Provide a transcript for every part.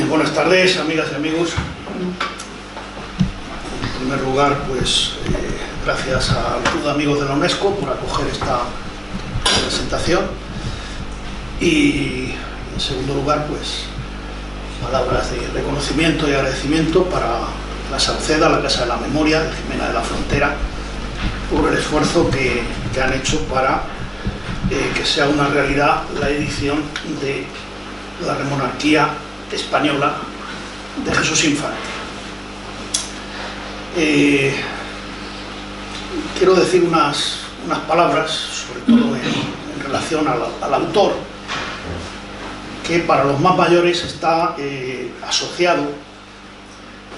Buenas tardes, amigas y amigos. En primer lugar, pues gracias al Club de Amigos de la UNESCO por acoger esta presentación. Y en segundo lugar, pues palabras de reconocimiento y agradecimiento para la Sauceda, la Casa de la Memoria, de Jimena de la Frontera, por el esfuerzo que han hecho para que sea una realidad la edición de la Remonarquía española de Jesús Infante. Quiero decir unas palabras, sobre todo en relación al autor, que para los más mayores está asociado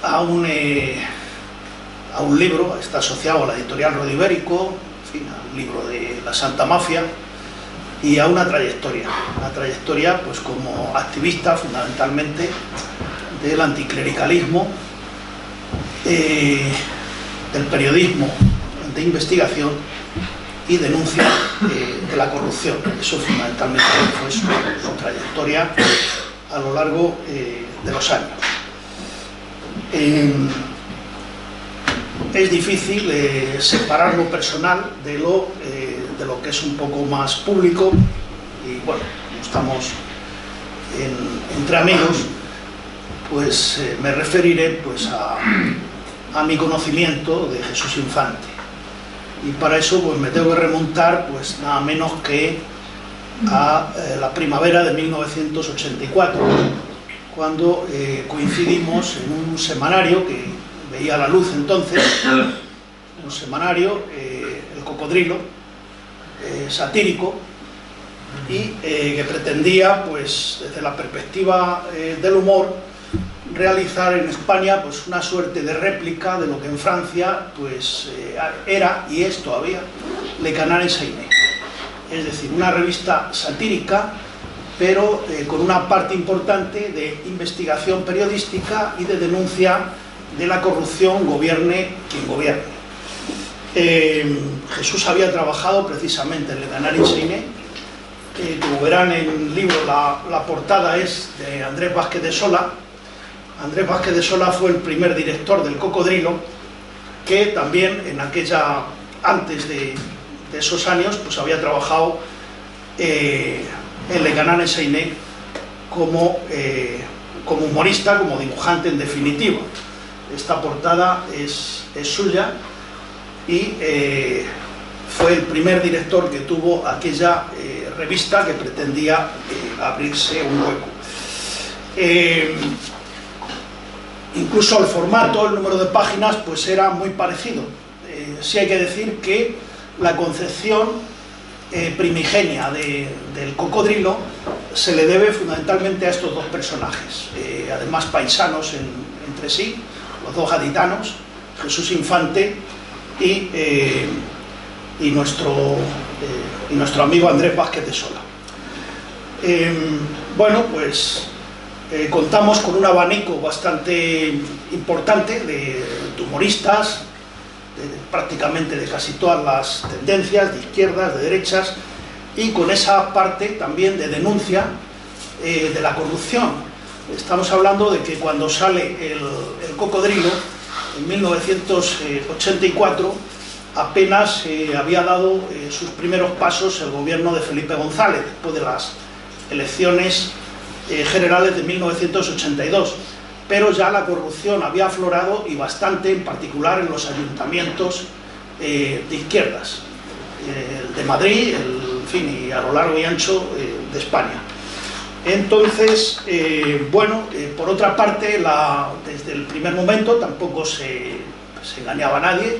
a un libro, está asociado a la editorial Rodi Ibérico, en fin, a un libro de la Santa Mafia, y a una trayectoria pues como activista fundamentalmente del anticlericalismo, del periodismo de investigación y denuncia de la corrupción. Eso fundamentalmente fue su trayectoria a lo largo de los años. Es difícil separar lo personal de lo que es un poco más público, y bueno, como estamos entre amigos, pues me referiré pues a mi conocimiento de Jesús Infante, y para eso pues me tengo que remontar pues nada menos que a la primavera de 1984, cuando coincidimos en un semanario que veía la luz entonces, un semanario, El Cocodrilo, satírico, y que pretendía, pues desde la perspectiva del humor, realizar en España pues una suerte de réplica de lo que en Francia pues era y es todavía Le Canard Enchaîné, es decir, una revista satírica, pero con una parte importante de investigación periodística y de denuncia de la corrupción, gobierne quien gobierne. Jesús había trabajado precisamente en Le Canard Enchaîné. Como verán en el libro, la portada es de Andrés Vázquez de Sola. Andrés Vázquez de Sola fue el primer director del Cocodrilo, que también antes de esos años, pues había trabajado en Le Canard Enchaîné como humorista, como dibujante en definitiva. Esta portada es suya, y fue el primer director que tuvo aquella revista que pretendía abrirse un hueco. Incluso el formato, el número de páginas, pues era muy parecido. Sí hay que decir que la concepción primigenia del Cocodrilo se le debe fundamentalmente a estos dos personajes, además paisanos entre sí, los dos gaditanos, Jesús Infante y nuestro amigo Andrés Vázquez de Sola. Bueno, pues contamos con un abanico bastante importante de humoristas, prácticamente de casi todas las tendencias, de izquierdas, de derechas, y con esa parte también de denuncia de la corrupción. Estamos hablando de que cuando sale el Cocodrilo, en 1984, apenas había dado sus primeros pasos el gobierno de Felipe González, después de las elecciones generales de 1982, pero ya la corrupción había aflorado, y bastante, en particular en los ayuntamientos de izquierdas, de Madrid, en fin, y a lo largo y ancho de España. Entonces, bueno, por otra parte, desde el primer momento tampoco se engañaba a nadie.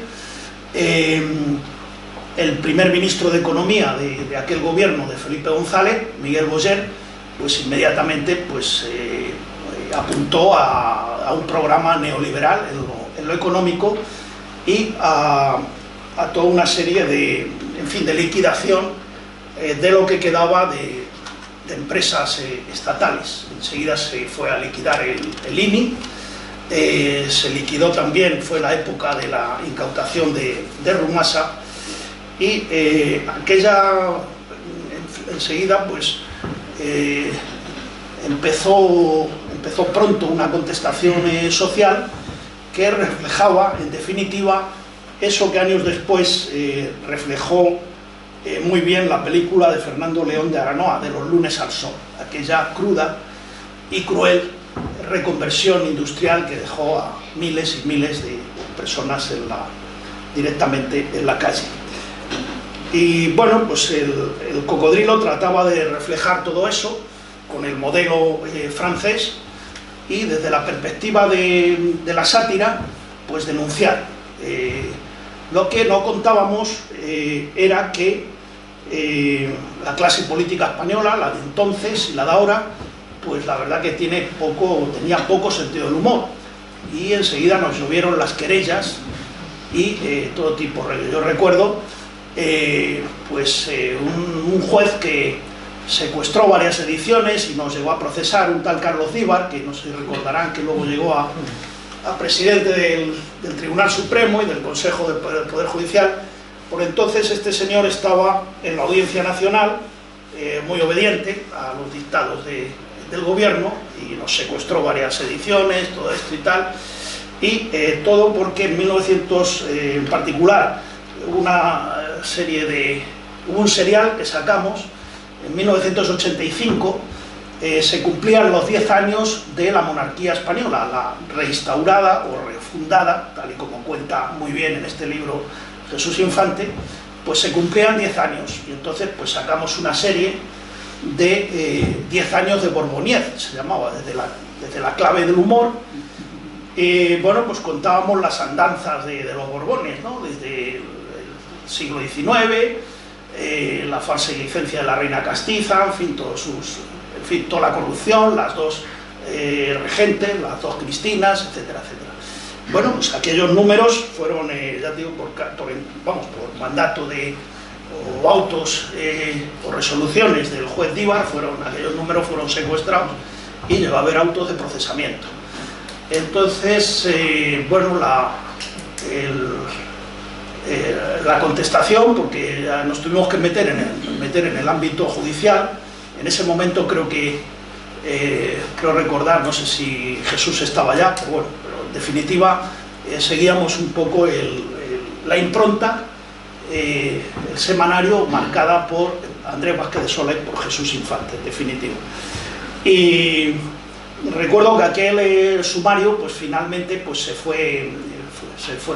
El primer ministro de Economía de aquel gobierno de Felipe González, Miguel Boyer, pues inmediatamente pues, apuntó a un programa neoliberal en lo económico, y a toda una serie de liquidación de lo que quedaba de empresas estatales. Enseguida se fue a liquidar el INI, se liquidó también, fue la época de la incautación de Rumasa, y enseguida pues empezó empezó pronto una contestación social que reflejaba, en definitiva, eso que años después reflejó muy bien la película de Fernando León de Aranoa, de Los lunes al sol, aquella cruda y cruel reconversión industrial que dejó a miles y miles de personas directamente en la calle. Y bueno, pues el Cocodrilo trataba de reflejar todo eso con el modelo francés y desde la perspectiva de la sátira, pues denunciar. Lo que no contábamos era que la clase política española, la de entonces y la de ahora, pues la verdad que tenía poco sentido del humor, y enseguida nos llovieron las querellas y todo tipo. Yo recuerdo un juez que secuestró varias ediciones y nos llegó a procesar, un tal Carlos Díbar, que no se recordarán que luego llegó a presidente del Tribunal Supremo y del Consejo del Poder Judicial. Por entonces este señor estaba en la Audiencia Nacional, muy obediente a los dictados del gobierno, y nos secuestró varias ediciones, todo esto y tal, y todo porque en 1900, en particular, hubo un serial que sacamos en 1985. Se cumplían los 10 años de la monarquía española, la reinstaurada o refundada, tal y como cuenta muy bien en este libro Jesús Infante. Pues se cumplían 10 años, y entonces pues sacamos una serie de 10 años de Borboniez, se llamaba, desde la clave del humor. Bueno, pues contábamos las andanzas de los Borbones, ¿no? Desde el siglo XIX, la falsa licencia de la reina castiza, en fin, toda la corrupción, las dos regentes, las dos Cristinas, etcétera, etcétera. Bueno, pues aquellos números fueron, ya digo, por mandato o autos o resoluciones del juez Díbar, aquellos números fueron secuestrados y llegó a haber autos de procesamiento. Entonces, bueno, la contestación, porque ya nos tuvimos que meter en el ámbito judicial. En ese momento creo recordar, no sé si Jesús estaba allá, pero bueno, en definitiva seguíamos un poco la impronta, el semanario marcada por Andrés Vázquez de Sola y por Jesús Infante, en definitiva. Y recuerdo que aquel sumario, pues finalmente pues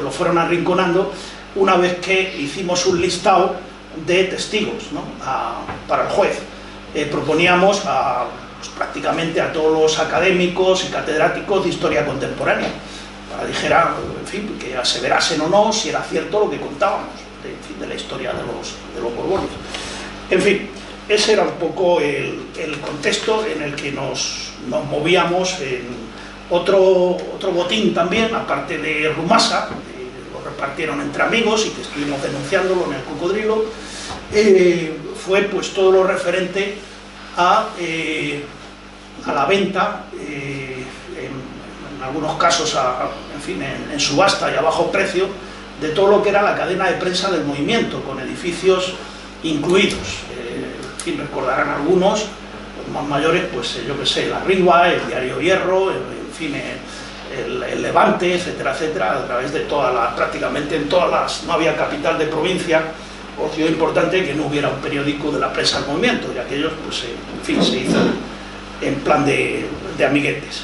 lo fueron arrinconando una vez que hicimos un listado de testigos, ¿no? Para el juez. Proponíamos prácticamente a todos los académicos y catedráticos de historia contemporánea, para dijera, en fin, que aseverasen o no si era cierto lo que contábamos de la historia de los Borbones. En fin, ese era un poco el contexto en el que nos movíamos. En otro botín también, aparte de Rumasa, lo repartieron entre amigos y que estuvimos denunciándolo en el Cocodrilo, fue pues todo lo referente a la venta, en algunos casos en subasta y a bajo precio, de todo lo que era la cadena de prensa del movimiento, con edificios incluidos. En fin, recordarán algunos, los más mayores, pues yo que sé, La Riva, el Diario Hierro, en fin, el Levante, etcétera, etcétera, a través de prácticamente en todas las, no había capital de provincia o ciudad importante que no hubiera un periódico de la prensa del movimiento, y aquellos, pues en fin, se hizo en plan de amiguetes.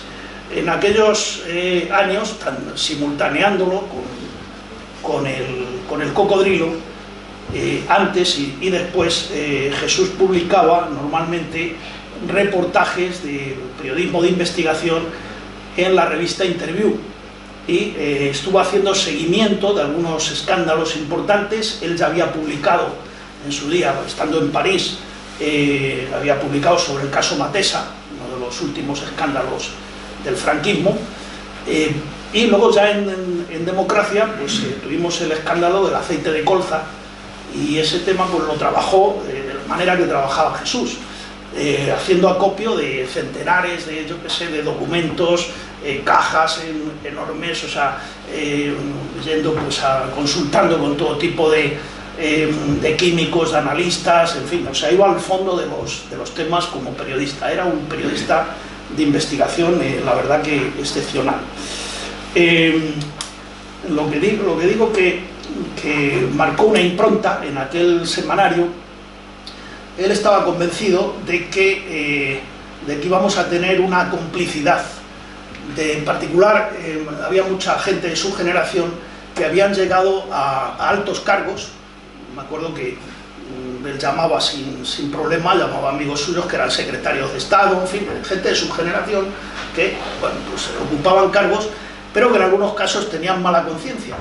En aquellos años, simultaneándolo con el Cocodrilo, antes y después, Jesús publicaba normalmente reportajes de periodismo de investigación en la revista Interview, y estuvo haciendo seguimiento de algunos escándalos importantes. Él ya había publicado en su día, estando en París, había publicado sobre el caso Matesa, uno de los últimos escándalos del franquismo, y luego ya en Democracia pues tuvimos el escándalo del aceite de colza, y ese tema pues lo trabajó de la manera que trabajaba Jesús, haciendo acopio de centenares de, yo qué sé, de documentos, cajas enormes, o sea, yendo pues consultando con todo tipo de químicos, de analistas, en fin, o sea, iba al fondo de los temas como periodista. Era un periodista investigación, la verdad que excepcional. Lo que digo que marcó una impronta en aquel semanario. Él estaba convencido de que íbamos a tener una complicidad. En particular, había mucha gente de su generación que habían llegado a altos cargos. Me acuerdo que él llamaba sin problema, llamaba a amigos suyos que eran secretarios de Estado, en fin, gente de su generación que, bueno, pues ocupaban cargos, pero que en algunos casos tenían mala conciencia.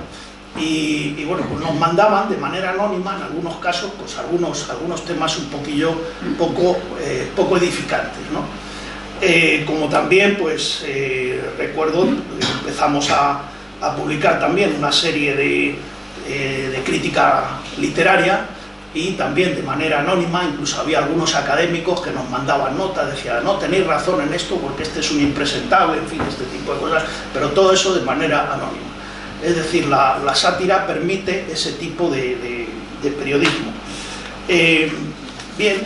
Y bueno, pues nos mandaban de manera anónima, en algunos casos, pues algunos temas un poco edificantes, ¿no? Como también, pues, recuerdo, empezamos a publicar también una serie de crítica literaria, y también de manera anónima. Incluso había algunos académicos que nos mandaban notas, decían, no, tenéis razón en esto porque este es un impresentable, en fin, este tipo de cosas, pero todo eso de manera anónima. Es decir, la sátira permite ese tipo de periodismo. Bien,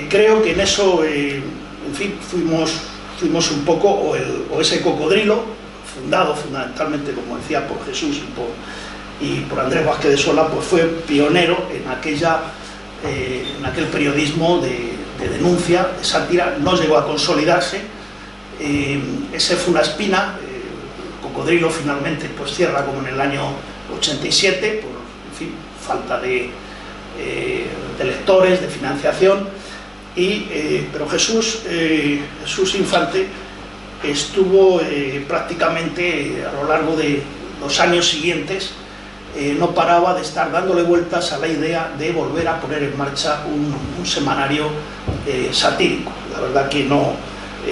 creo que en eso, en fin, fuimos un poco, o ese cocodrilo, fundado fundamentalmente, como decía, por Jesús y por Andrés Vázquez de Sola, pues fue pionero en aquel periodismo de denuncia, de sátira. No llegó a consolidarse. Ese fue una espina. Cocodrilo finalmente pues cierra como en el año 87, por, en fin, falta de lectores, de financiación, pero Jesús Infante estuvo prácticamente a lo largo de los años siguientes, no paraba de estar dándole vueltas a la idea de volver a poner en marcha un semanario satírico. La verdad que no,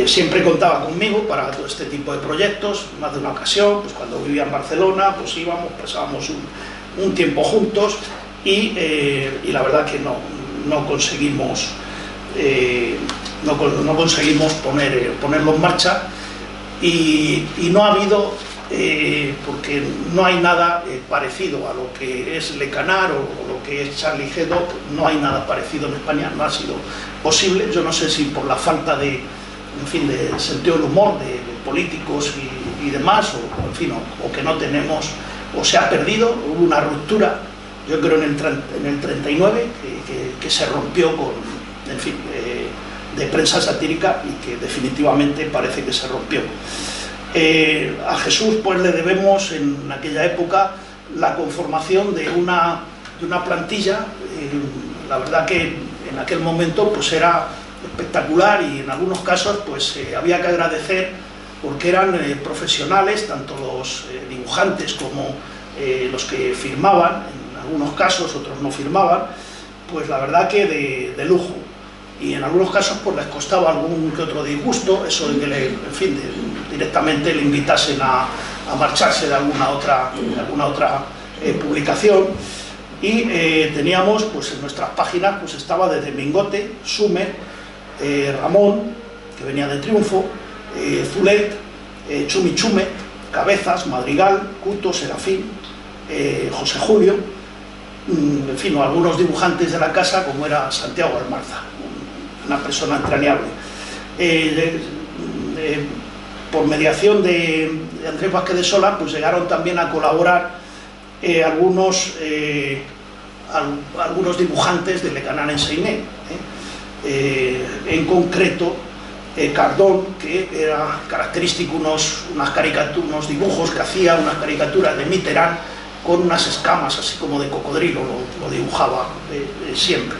siempre contaba conmigo para todo este tipo de proyectos. Más de una ocasión, pues cuando vivía en Barcelona, pues íbamos, pasábamos un tiempo juntos, y la verdad que no conseguimos ponerlo en marcha, y no ha habido, porque no hay nada parecido a lo que es Le Canard o lo que es Charlie Hebdo. No hay nada parecido en España, no ha sido posible. Yo no sé si por la falta de sentido del humor de políticos y demás, o en fin, o que no tenemos, o se ha perdido. Hubo una ruptura, yo creo, en el 39, que se rompió con, en fin, de prensa satírica, y que definitivamente parece que se rompió. A Jesús pues le debemos en aquella época la conformación de una plantilla. La verdad que en aquel momento pues era espectacular, y en algunos casos pues había que agradecer, porque eran profesionales, tanto los dibujantes como los que firmaban. En algunos casos, otros no firmaban, pues la verdad que de lujo. Y en algunos casos pues les costaba algún que otro disgusto, eso de que directamente le invitasen a marcharse de alguna otra publicación. Y teníamos pues en nuestras páginas, pues estaba desde Mingote, Sumer, Ramón, que venía de Triunfo, Zulet, Chumichume, Cabezas, Madrigal, Cuto, Serafín, José Julio, en fin, o algunos dibujantes de la casa, como era Santiago Almarza, una persona entrañable. Por mediación de Andrés Vázquez de Sola, pues llegaron también a colaborar algunos dibujantes de Le Canard Enseigné, en concreto Cardón, que era característico, unos dibujos que hacía, unas caricaturas de Mitterrand con unas escamas así como de cocodrilo, lo dibujaba siempre.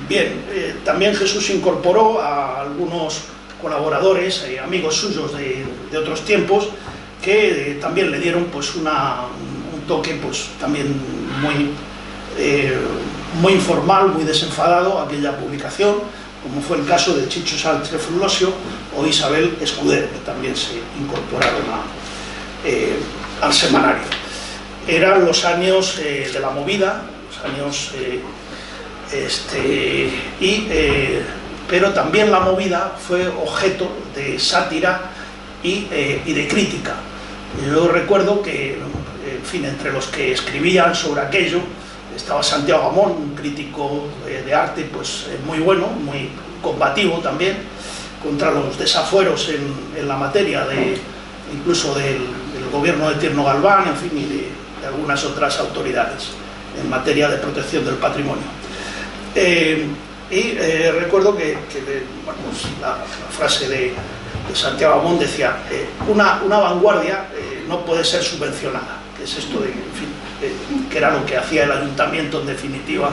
Bien, también Jesús incorporó a algunos colaboradores, amigos suyos de otros tiempos, que también le dieron pues un toque pues también muy informal, muy desenfadado a aquella publicación, como fue el caso de Chicho Sánchez Frulosio o Isabel Escudero, que también se incorporaron al semanario. Eran los años de la movida, los años pero también la movida fue objeto de sátira y de crítica. Yo recuerdo que, en fin, entre los que escribían sobre aquello estaba Santiago Amón, un crítico de arte pues muy bueno, muy combativo también, contra los desafueros en la materia, incluso del gobierno de Tierno Galván, en fin, y de algunas otras autoridades en materia de protección del patrimonio. Recuerdo que bueno, pues la frase de Santiago Amón decía, una vanguardia no puede ser subvencionada, que es esto de, en fin, que era lo que hacía el ayuntamiento en definitiva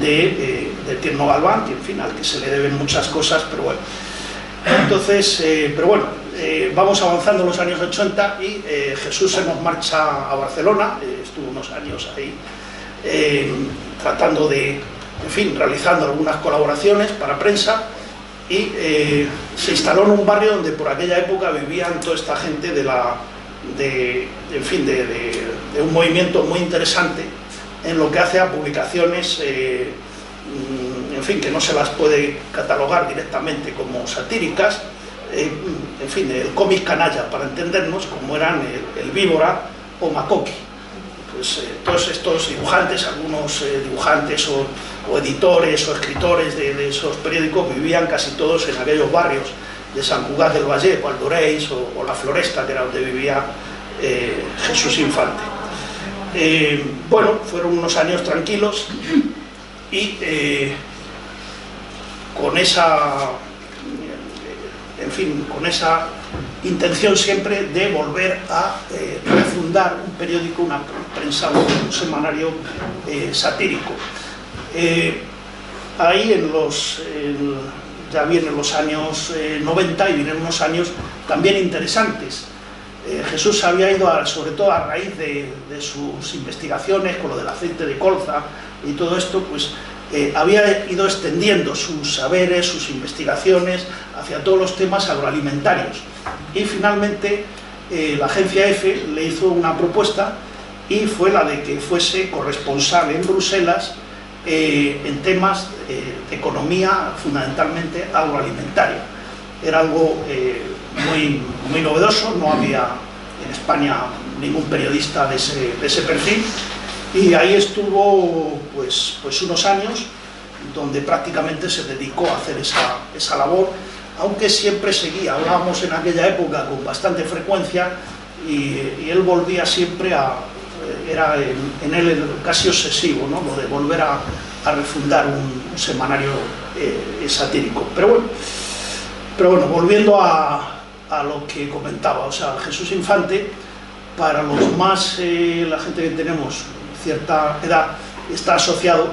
de Tierno Galván, que en fin, al que se le deben muchas cosas, pero bueno. Entonces, vamos avanzando en los años 80 y Jesús se nos marcha a Barcelona, estuvo unos años ahí tratando de, en fin, realizando algunas colaboraciones para prensa, y se instaló en un barrio donde por aquella época vivían toda esta gente de un movimiento muy interesante en lo que hace a publicaciones, en fin, que no se las puede catalogar directamente como satíricas, en fin, el cómic canalla, para entendernos, como eran el Víbora o Makoki. Pues todos estos dibujantes, algunos dibujantes o editores o escritores de esos periódicos vivían casi todos en aquellos barrios de Sant Cugat del Vallès, Valdoreis o La Floresta, que era donde vivía Jesús Infante. Bueno, fueron unos años tranquilos y con esa, en fin, con esa intención siempre de volver a refundar un periódico, una prensa, un semanario satírico. Ahí ya vienen los años 90 y vienen unos años también interesantes. Jesús había ido, sobre todo a raíz de sus investigaciones con lo del aceite de colza y todo esto, pues había ido extendiendo sus saberes, sus investigaciones hacia todos los temas agroalimentarios. Y finalmente la agencia EFE le hizo una propuesta y fue la de que fuese corresponsal en Bruselas en temas de economía fundamentalmente agroalimentaria. Era algo muy novedoso, no había en España ningún periodista de ese perfil, y ahí estuvo pues unos años donde prácticamente se dedicó a hacer esa labor, aunque siempre seguía, hablábamos en aquella época con bastante frecuencia, y él volvía siempre era en él casi obsesivo, ¿no?, lo de volver a refundar un semanario satírico. Pero bueno, volviendo a lo que comentaba, o sea, Jesús Infante, para los más, la gente que tenemos cierta edad, está asociado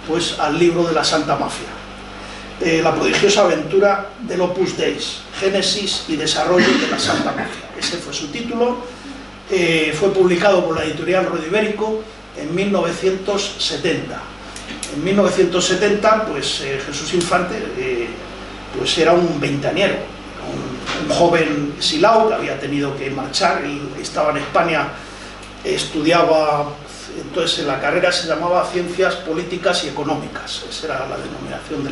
pues al libro de la Santa Mafia, la prodigiosa aventura del Opus Dei, génesis y desarrollo de la Santa Mafia. Ese fue su título, fue publicado por la editorial Rodi Ibérico en 1970. En 1970, pues Jesús Infante pues era un veinteañero, un joven silao que había tenido que marchar. Él estaba en España, estudiaba, entonces la carrera se llamaba Ciencias Políticas y Económicas, esa era la denominación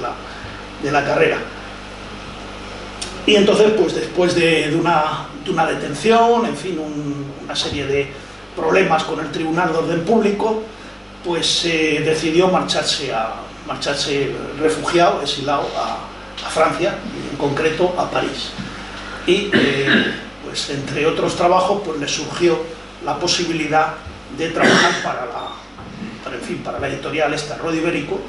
de la carrera. Y entonces, pues después de una detención, en fin, una serie de problemas con el Tribunal de Orden Público, pues decidió marcharse refugiado, exilado a Francia, y en concreto a París. Y pues entre otros trabajos pues le surgió la posibilidad de trabajar para la editorial Rodi Ibérico,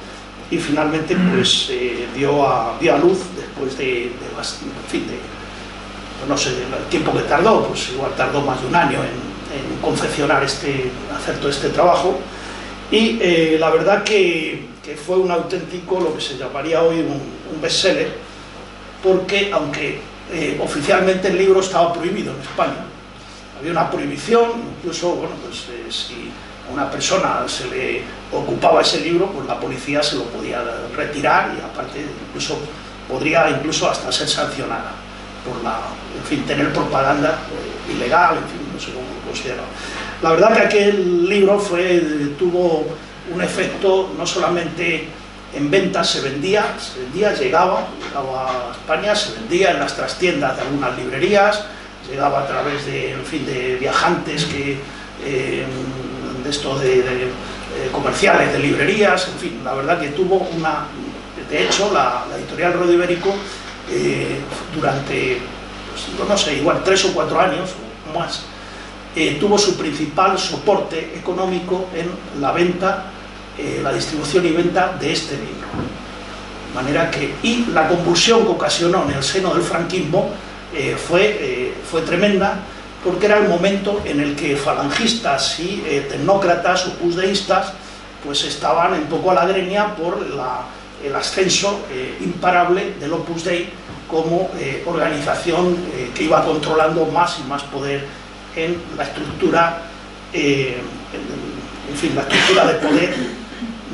y finalmente pues dio a luz, después de no sé el tiempo que tardó, pues igual tardó más de un año en confeccionar hacer todo este trabajo. Y la verdad que fue un auténtico, lo que se llamaría hoy un bestseller, porque aunque oficialmente el libro estaba prohibido en España, había una prohibición, incluso, bueno, pues si a una persona se le ocupaba ese libro, pues la policía se lo podía retirar, y aparte podría hasta ser sancionada por en fin, tener propaganda ilegal, en fin, no sé cómo lo considero. La verdad que aquel libro tuvo un efecto no solamente en ventas, se vendía, llegaba a España, se vendía en las trastiendas de algunas librerías, llegaba a través de viajantes que comerciales, de librerías, en fin, la verdad que tuvo una... De hecho, la editorial Ruedo Ibérico, durante, pues, no sé, igual 3 o 4 años o más, tuvo su principal soporte económico en la venta, la distribución y venta de este libro. De manera que, y la convulsión que ocasionó en el seno del franquismo fue tremenda, porque era el momento en el que falangistas y tecnócratas opusdeístas pues estaban un poco a la greña por el ascenso imparable del Opus Dei como organización que iba controlando más y más poder en la estructura, en fin, la estructura de poder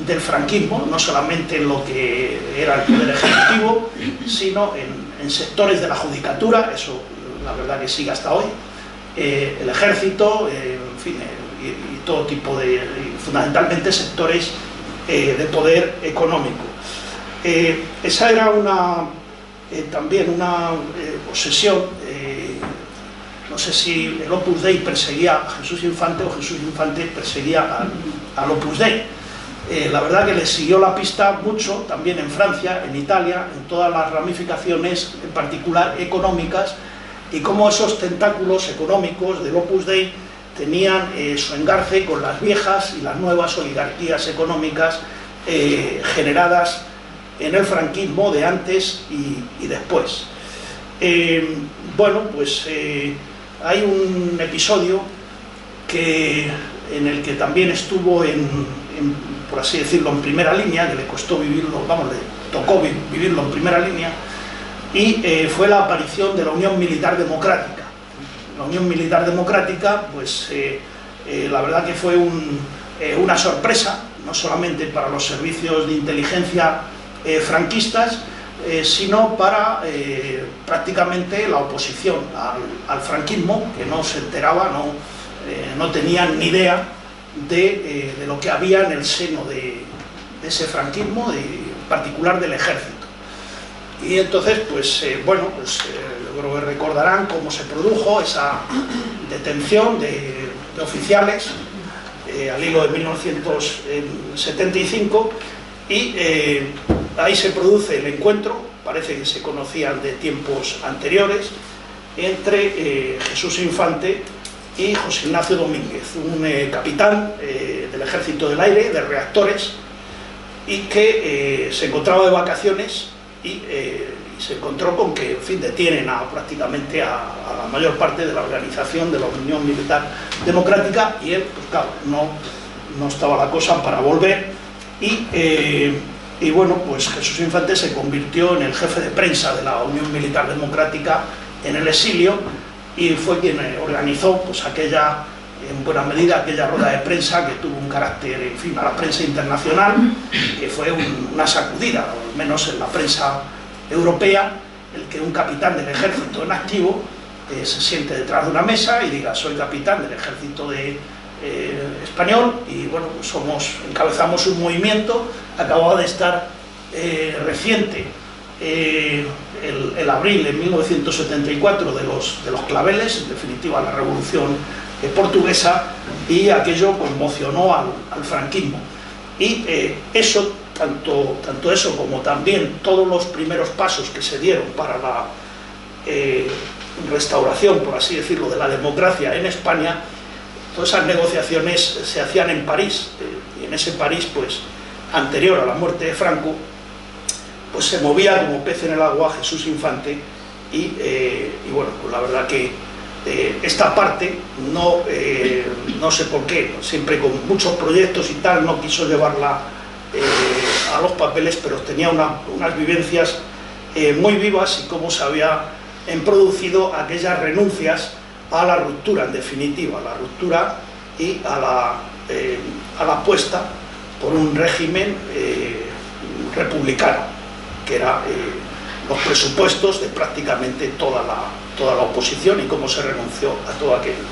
del franquismo, no solamente en lo que era el poder ejecutivo, sino en sectores de la judicatura, eso la verdad que sigue hasta hoy, el ejército, en fin, y todo tipo de, fundamentalmente sectores de poder económico. Esa era también una obsesión, no sé si el Opus Dei perseguía a Jesús Infante o Jesús Infante perseguía al Opus Dei. La verdad que le siguió la pista mucho, también en Francia, en Italia, en todas las ramificaciones, en particular económicas, y cómo esos tentáculos económicos del Opus Dei tenían su engarce con las viejas y las nuevas oligarquías económicas generadas en el franquismo de antes y después. Bueno, pues hay un episodio en el que también estuvo por así decirlo, en primera línea, que le costó vivirlo, vamos, le tocó vivirlo en primera línea, y fue la aparición de la Unión Militar Democrática. La Unión Militar Democrática, pues la verdad que fue una sorpresa, no solamente para los servicios de inteligencia franquistas, sino para prácticamente la oposición al franquismo, que no se enteraba, no tenían ni idea de lo que había en el seno de ese franquismo, en particular del ejército. Y entonces, pues bueno, pues yo creo que recordarán cómo se produjo esa detención de oficiales al hilo de 1975, y ahí se produce el encuentro, parece que se conocían de tiempos anteriores, entre Jesús Infante y José Ignacio Domínguez, un capitán del Ejército del Aire, de reactores, y que se encontraba de vacaciones y se encontró con que, en fin, detienen prácticamente a la mayor parte de la organización de la Unión Militar Democrática, y él, pues claro, no estaba la cosa para volver, y bueno, pues Jesús Infante se convirtió en el jefe de prensa de la Unión Militar Democrática en el exilio, y fue quien organizó pues en buena medida aquella rueda de prensa que tuvo un carácter, en fin, a la prensa internacional, que fue una sacudida, al menos en la prensa europea, el que un capitán del ejército en activo se siente detrás de una mesa y diga: soy capitán del ejército español, y bueno, pues encabezamos un movimiento, acababa de estar reciente el abril de 1974 de los claveles, en definitiva la revolución portuguesa, y aquello conmocionó al franquismo. Y eso, tanto eso como también todos los primeros pasos que se dieron para la restauración, por así decirlo, de la democracia en España, todas esas negociaciones se hacían en París, y en ese París, pues anterior a la muerte de Franco, pues se movía como pez en el agua Jesús Infante, y bueno, pues la verdad que esta parte no sé por qué, siempre con muchos proyectos y tal, no quiso llevarla a los papeles, pero tenía unas vivencias muy vivas, y cómo se habían producido aquellas renuncias a la ruptura, en definitiva, a la ruptura y a la apuesta por un régimen republicano, que era los presupuestos de prácticamente toda la oposición, y cómo se renunció a todo aquello.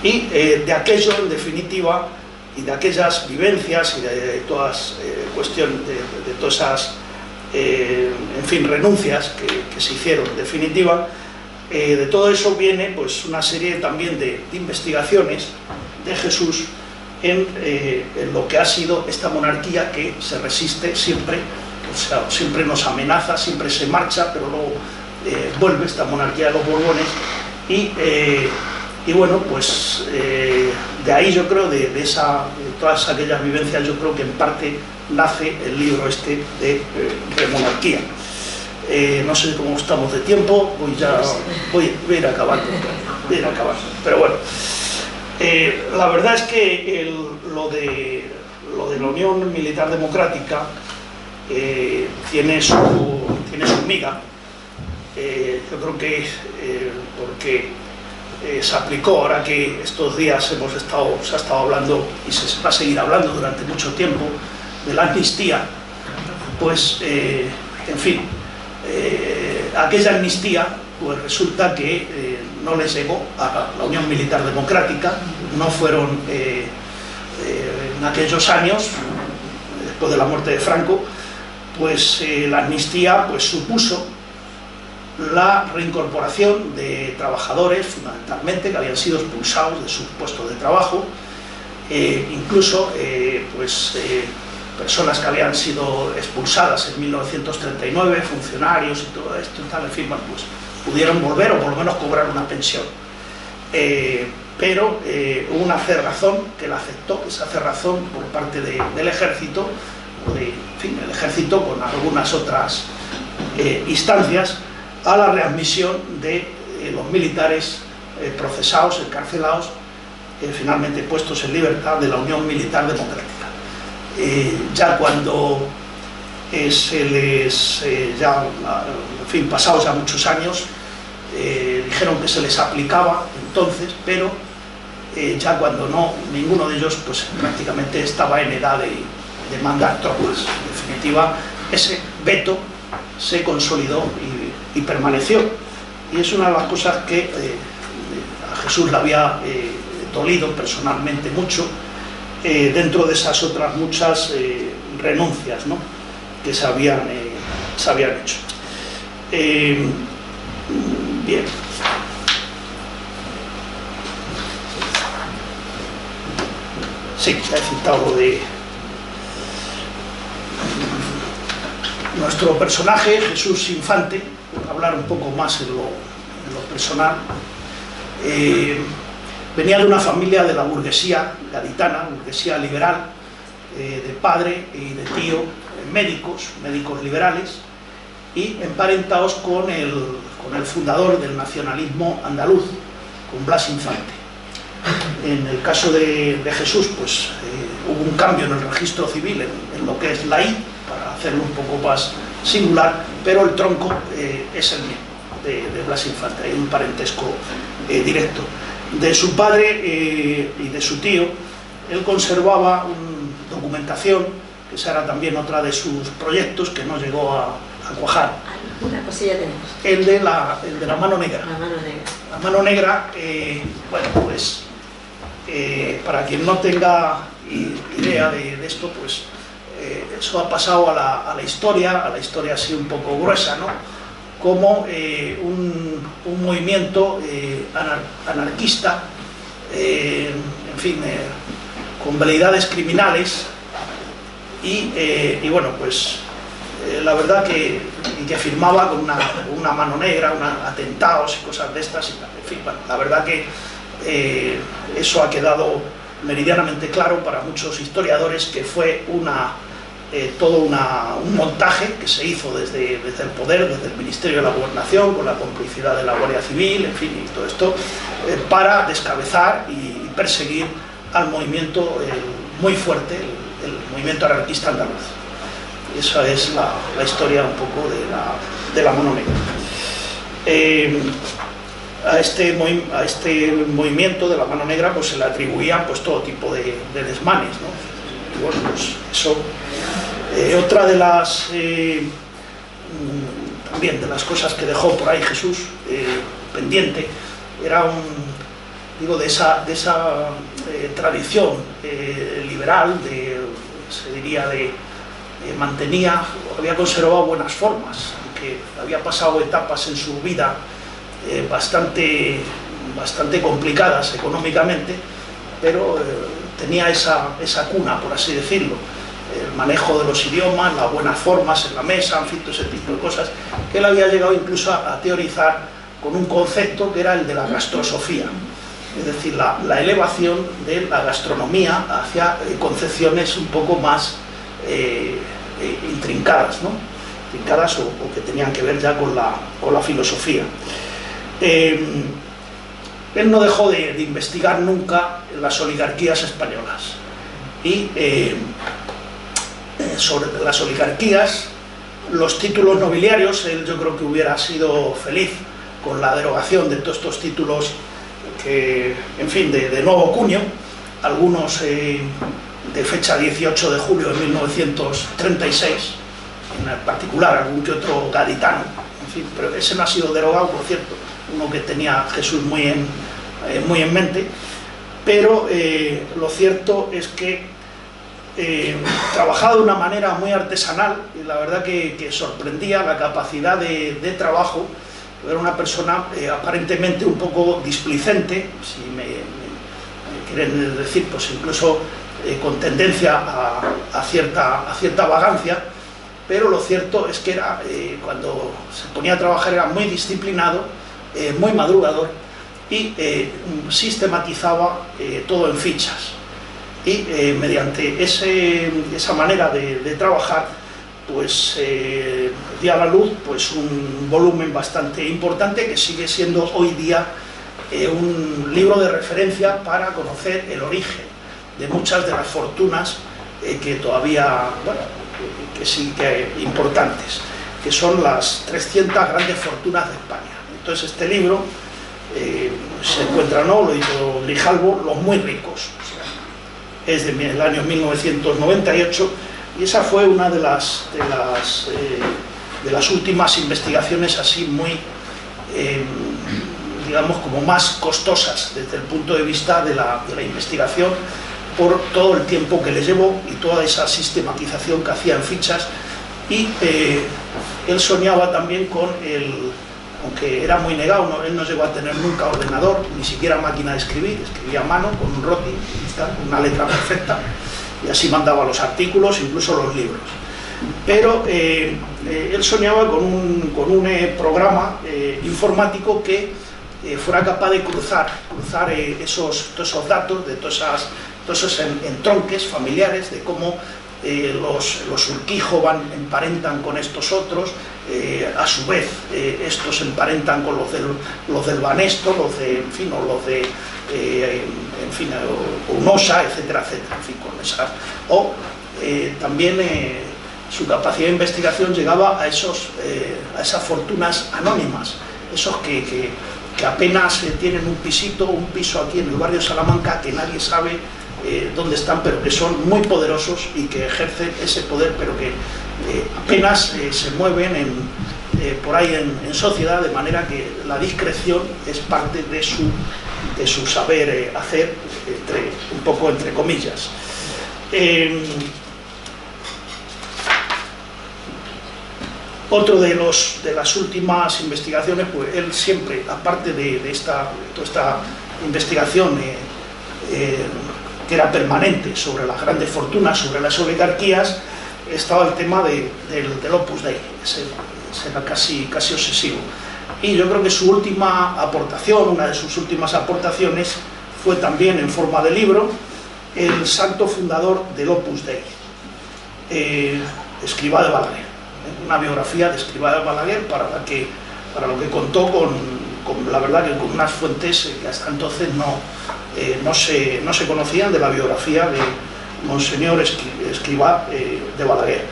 Y de aquello, en definitiva, y de aquellas vivencias y de todas cuestiones, de todas esas, en fin, renuncias que se hicieron, en definitiva, de todo eso viene pues una serie también de investigaciones de Jesús en lo que ha sido esta monarquía que se resiste siempre, o sea, siempre nos amenaza, siempre se marcha, pero luego vuelve esta monarquía de los Borbones. Y bueno, pues de ahí yo creo, de todas aquellas vivencias, yo creo que en parte nace el libro este de monarquía. No sé cómo estamos de tiempo, voy a ir acabando, pero bueno, la verdad es que lo de la Unión Militar Democrática tiene su miga. Yo creo que porque se aplicó, ahora que estos días se ha estado hablando y se va a seguir hablando durante mucho tiempo de la amnistía, pues en fin, aquella amnistía pues resulta que no les llegó a la Unión Militar Democrática. No fueron en aquellos años, después de la muerte de Franco, pues la amnistía pues supuso la reincorporación de trabajadores, fundamentalmente, que habían sido expulsados de sus puestos de trabajo, incluso personas que habían sido expulsadas en 1939, funcionarios y todo esto, en fin, bueno, pues pudieron volver o por lo menos cobrar una pensión. Pero hubo una cerrazón que la aceptó, esa cerrazón por parte del ejército, en fin, el ejército con algunas otras instancias, a la readmisión de los militares procesados, encarcelados, finalmente puestos en libertad de la Unión Militar Democrática. Ya cuando se les, en fin, pasados ya muchos años, dijeron que se les aplicaba entonces, pero ya cuando no, ninguno de ellos pues prácticamente estaba en edad de mandar tropas. En definitiva, ese veto se consolidó y permaneció, y es una de las cosas que a Jesús le había dolido personalmente mucho, dentro de esas otras muchas renuncias, ¿no?, que se habían hecho. Bien. Sí, se ha citado de nuestro personaje, Jesús Infante, por hablar un poco más en lo personal. Venía de una familia de la burguesía gaditana, burguesía liberal, de padre y de tío, médicos liberales, y emparentados con el fundador del nacionalismo andaluz, con Blas Infante. En el caso de Jesús, pues hubo un cambio en el registro civil, en lo que es la I, para hacerlo un poco más singular, pero el tronco es el mismo, de Blas Infante. Hay un parentesco directo. De su padre y de su tío, él conservaba una documentación, que esa era también otra de sus proyectos, que no llegó a cuajar. Una cosilla tenemos. El de la mano negra. La mano negra. La mano negra, bueno, pues para quien no tenga idea de esto, pues eso ha pasado a la historia así un poco gruesa, ¿no?, como un movimiento anarquista, en fin, con veleidades criminales, y bueno, pues la verdad que firmaba con una mano negra, atentados y cosas de estas, y en fin, bueno, la verdad que eso ha quedado meridianamente claro para muchos historiadores, que fue todo un montaje que se hizo desde el poder, desde el Ministerio de la Gobernación, con la complicidad de la Guardia Civil, en fin, y todo esto, para descabezar y perseguir al movimiento muy fuerte, el movimiento anarquista andaluz. Esa es la historia un poco de la mano negra. A este movimiento de la mano negra pues se le atribuían pues todo tipo de desmanes, ¿no? Y bueno, pues eso, otra de las también de las cosas que dejó por ahí Jesús pendiente, era de esa tradición liberal, se diría había conservado buenas formas, aunque había pasado etapas en su vida bastante complicadas económicamente, pero tenía esa cuna, por así decirlo, el manejo de los idiomas, las buenas formas en la mesa, en fin, todo ese tipo de cosas, que él había llegado incluso a teorizar con un concepto que era el de la gastrosofía, es decir, la elevación de la gastronomía hacia concepciones un poco más intrincadas, ¿no? Intrincadas o que tenían que ver ya con la filosofía. Él no dejó de investigar nunca las oligarquías españolas y sobre las oligarquías, los títulos nobiliarios, él yo creo que hubiera sido feliz con la derogación de todos estos títulos que, en fin, de nuevo cuño, algunos de fecha 18 de julio de 1936, en particular algún que otro gaditano, en fin, pero ese no ha sido derogado, por cierto, uno que tenía Jesús muy en mente, pero lo cierto es que trabajaba de una manera muy artesanal y la verdad que sorprendía la capacidad de trabajo. Era una persona aparentemente un poco displicente, si me quieren decir, pues incluso con tendencia a cierta vagancia, pero lo cierto es que era, cuando se ponía a trabajar era muy disciplinado, muy madrugador y sistematizaba todo en fichas. Y mediante esa manera de trabajar, pues dio a la luz pues un volumen bastante importante que sigue siendo hoy día un libro de referencia para conocer el origen de muchas de las fortunas que todavía, bueno, que sí que importantes, que son las 300 grandes fortunas de España. Entonces este libro se encuentra, ¿no?, lo hizo Grijalbo, Los Muy Ricos, o sea, es del año 1998 y esa fue una de las últimas investigaciones así muy, digamos, como más costosas desde el punto de vista de la investigación, por todo el tiempo que le llevó y toda esa sistematización que hacía en fichas. Y él soñaba también con aunque era muy negado, él no llegó a tener nunca ordenador, ni siquiera máquina de escribir, escribía a mano con un roti, una letra perfecta, y así mandaba los artículos, incluso los libros. Pero él soñaba con un programa informático que fuera capaz de cruzar todos esos datos, de todos esos entronques familiares, de cómo los Urquijo emparentan con estos otros, a su vez estos emparentan con los del Banesto, los de Unosa, etcétera, etcétera, en fin, con esas. O también su capacidad de investigación llegaba a esas fortunas anónimas, esos que apenas tienen un piso aquí en el barrio de Salamanca, que nadie sabe dónde están, pero que son muy poderosos y que ejercen ese poder, pero que apenas se mueven por ahí en sociedad, de manera que la discreción es parte de su saber hacer, un poco entre comillas. Otro de las últimas investigaciones, pues él siempre, aparte de toda esta investigación que era permanente sobre las grandes fortunas, sobre las oligarquías, estaba el tema del Opus Dei, ese era casi obsesivo. Y yo creo que su última aportación, una de sus últimas aportaciones, fue también en forma de libro, el santo fundador del Opus Dei, Escrivá de Balaguer, una biografía de Escrivá de Balaguer para lo que contó con la verdad que con unas fuentes que hasta entonces no se conocían de la biografía de Monseñor Escrivá de Balaguer.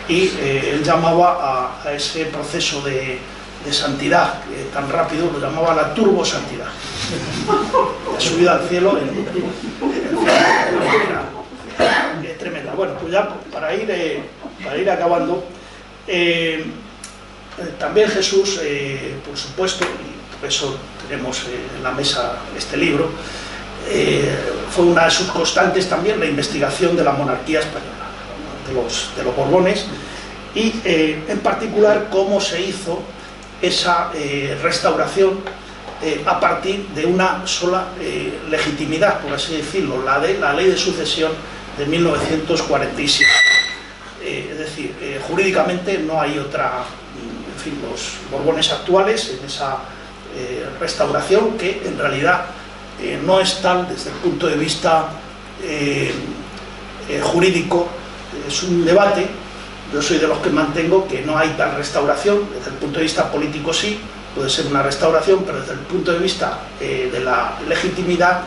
Y él llamaba a ese proceso de santidad tan rápido, lo llamaba la turbosantidad. La subida al cielo era tremenda. Bueno, pues ya para ir acabando, también Jesús, por supuesto, y por eso tenemos en la mesa este libro, fue una de sus constantes también la investigación de la monarquía española, de los Borbones, y en particular cómo se hizo esa restauración a partir de una sola legitimidad, por así decirlo, la ley de sucesión de 1947. Es decir, jurídicamente no hay otra, en fin, los Borbones actuales en esa restauración, que en realidad no es tal desde el punto de vista jurídico, es un debate. Yo soy de los que mantengo que no hay tal restauración. Desde el punto de vista político sí, puede ser una restauración, pero desde el punto de vista de la legitimidad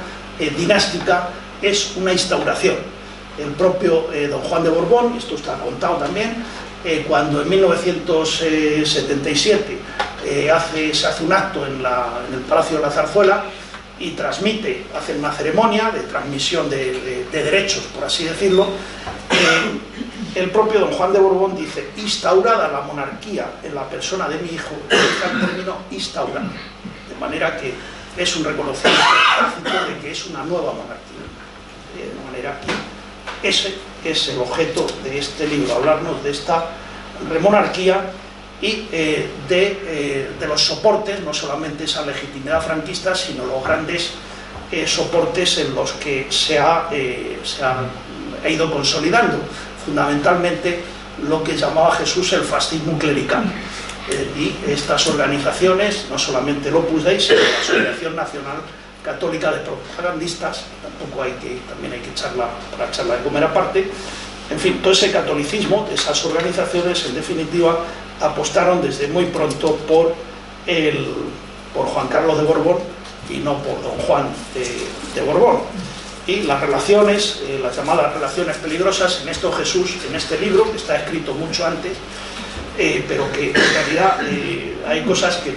dinástica es una instauración. El propio don Juan de Borbón, y esto está contado también, cuando en 1977 se hace un acto en el Palacio de la Zarzuela y hace una ceremonia de transmisión de derechos, por así decirlo, el propio don Juan de Borbón dice: instaurada la monarquía en la persona de mi hijo, el término instaurada, de manera que es un reconocimiento de que es una nueva monarquía, de manera que ese es el objeto de este libro, hablarnos de esta monarquía y de los soportes, no solamente esa legitimidad franquista, sino los grandes soportes en los que se ha ido consolidando, fundamentalmente lo que llamaba Jesús el fascismo clerical. Y estas organizaciones, no solamente el Opus Dei, sino la Asociación Nacional Católica de Propagandistas, también hay que echarla de comer aparte. En fin, todo ese catolicismo, esas organizaciones, en definitiva, apostaron desde muy pronto por Juan Carlos de Borbón y no por don Juan de Borbón. Y las relaciones, las llamadas relaciones peligrosas, en esto Jesús, en este libro, que está escrito mucho antes, pero que en realidad hay cosas que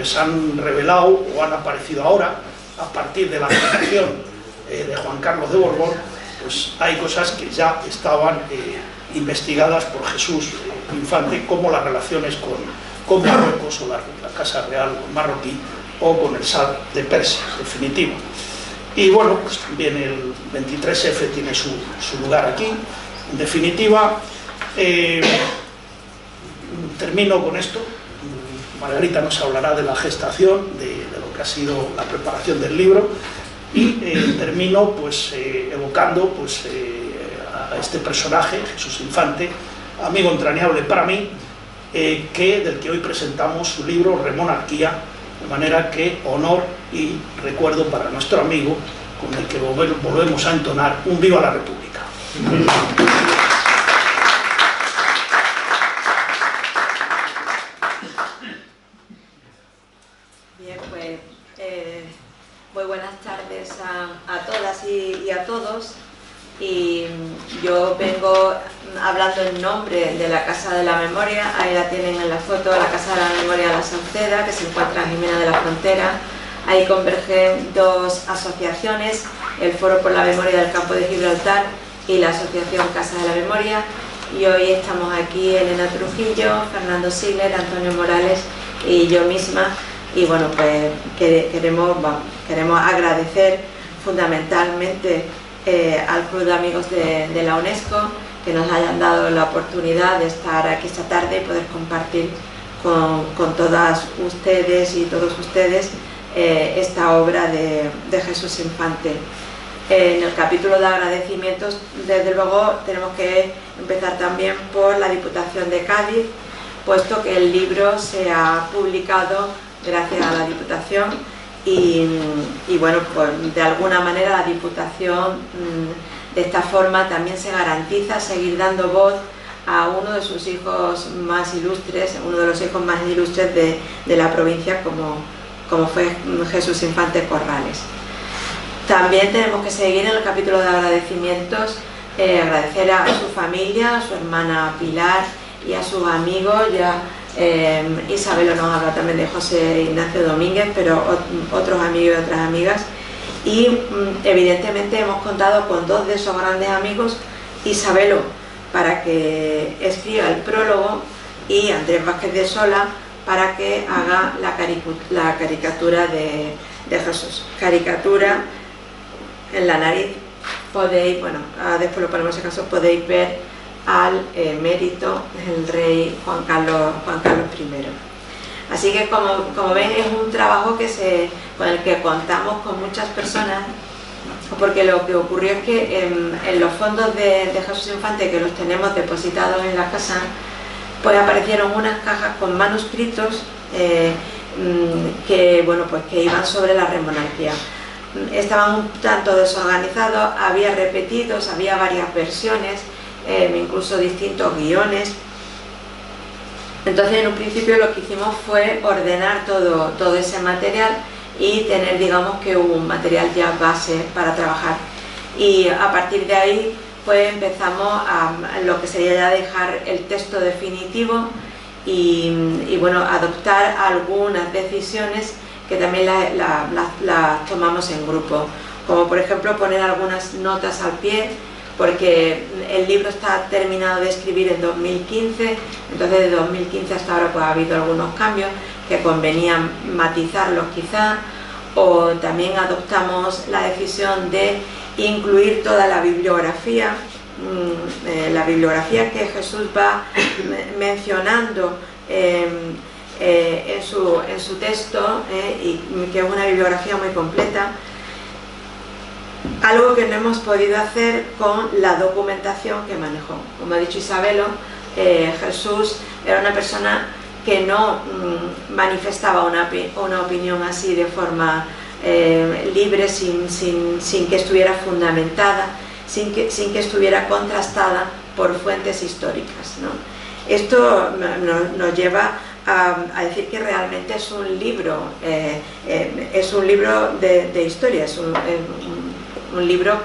se han revelado o han aparecido ahora, a partir de la generación de Juan Carlos de Borbón. Pues hay cosas que ya estaban investigadas por Jesús Infante, como las relaciones con Marruecos o la Casa Real marroquí o con el Shah de Persia, en definitiva. Y bueno, pues también el 23F tiene su lugar aquí. En definitiva, termino con esto. Margarita nos hablará de la gestación, de lo que ha sido la preparación del libro, y termino pues evocando pues a este personaje, Jesús Infante, amigo entrañable para mí, del que hoy presentamos su libro Remonarquía, de manera que honor y recuerdo para nuestro amigo, con el que volvemos a entonar un viva la República. Bien, pues muy buenas tardes a todas y a todos. Y yo vengo hablando en nombre de la Casa de la Memoria. Ahí la tienen en la foto, la Casa de la Memoria de la Sauceda, que se encuentra en Jimena de la Frontera. Ahí convergen dos asociaciones, el Foro por la Memoria del Campo de Gibraltar y la Asociación Casa de la Memoria. Y hoy estamos aquí Elena Trujillo, Fernando Sigler, Antonio Morales y yo misma. Y bueno, pues queremos agradecer fundamentalmente al Club de Amigos de la UNESCO, que nos hayan dado la oportunidad de estar aquí esta tarde y poder compartir con todas ustedes y todos ustedes esta obra de Jesús Infante. En el capítulo de agradecimientos, desde luego, tenemos que empezar también por la Diputación de Cádiz, puesto que el libro se ha publicado gracias a la Diputación. Y bueno, pues de alguna manera la Diputación de esta forma también se garantiza seguir dando voz a uno de sus hijos más ilustres, uno de los hijos más ilustres de la provincia, como fue Jesús Infante Corrales. También tenemos que seguir en el capítulo de agradecimientos, agradecer a su familia, a su hermana Pilar y a sus amigos. Isabel nos habla también de José Ignacio Domínguez, pero otros amigos y otras amigas. Y evidentemente hemos contado con dos de esos grandes amigos, Isabelo, para que escriba el prólogo, y Andrés Vázquez de Sola, para que haga la caricatura de Jesús. Caricatura en la nariz. Podéis, bueno, después lo ponemos en caso, podéis ver al emérito, el rey Juan Carlos I. Así que como ven, es un trabajo con el que contamos con muchas personas, porque lo que ocurrió es que en los fondos de Jesús Infante, que los tenemos depositados en la casa, pues aparecieron unas cajas con manuscritos que iban sobre la remonarquía. Estaban un tanto desorganizados, había repetidos, había varias versiones, incluso distintos guiones. Entonces, en un principio lo que hicimos fue ordenar todo ese material y tener, digamos, que un material ya base para trabajar. Y a partir de ahí pues empezamos a lo que sería ya dejar el texto definitivo y bueno, adoptar algunas decisiones que también las tomamos en grupo, como por ejemplo poner algunas notas al pie, porque el libro está terminado de escribir en 2015, entonces de 2015 hasta ahora pues ha habido algunos cambios que convenían matizarlos quizá, o también adoptamos la decisión de incluir toda la bibliografía que Jesús va mencionando en su texto, y que es una bibliografía muy completa, algo que no hemos podido hacer con la documentación que manejó. Como ha dicho Isabelo, Jesús era una persona que no manifestaba una opinión así de forma libre, sin que estuviera fundamentada, sin que estuviera contrastada por fuentes históricas, ¿no? Esto nos lleva a decir que realmente es un libro de historia, es un libro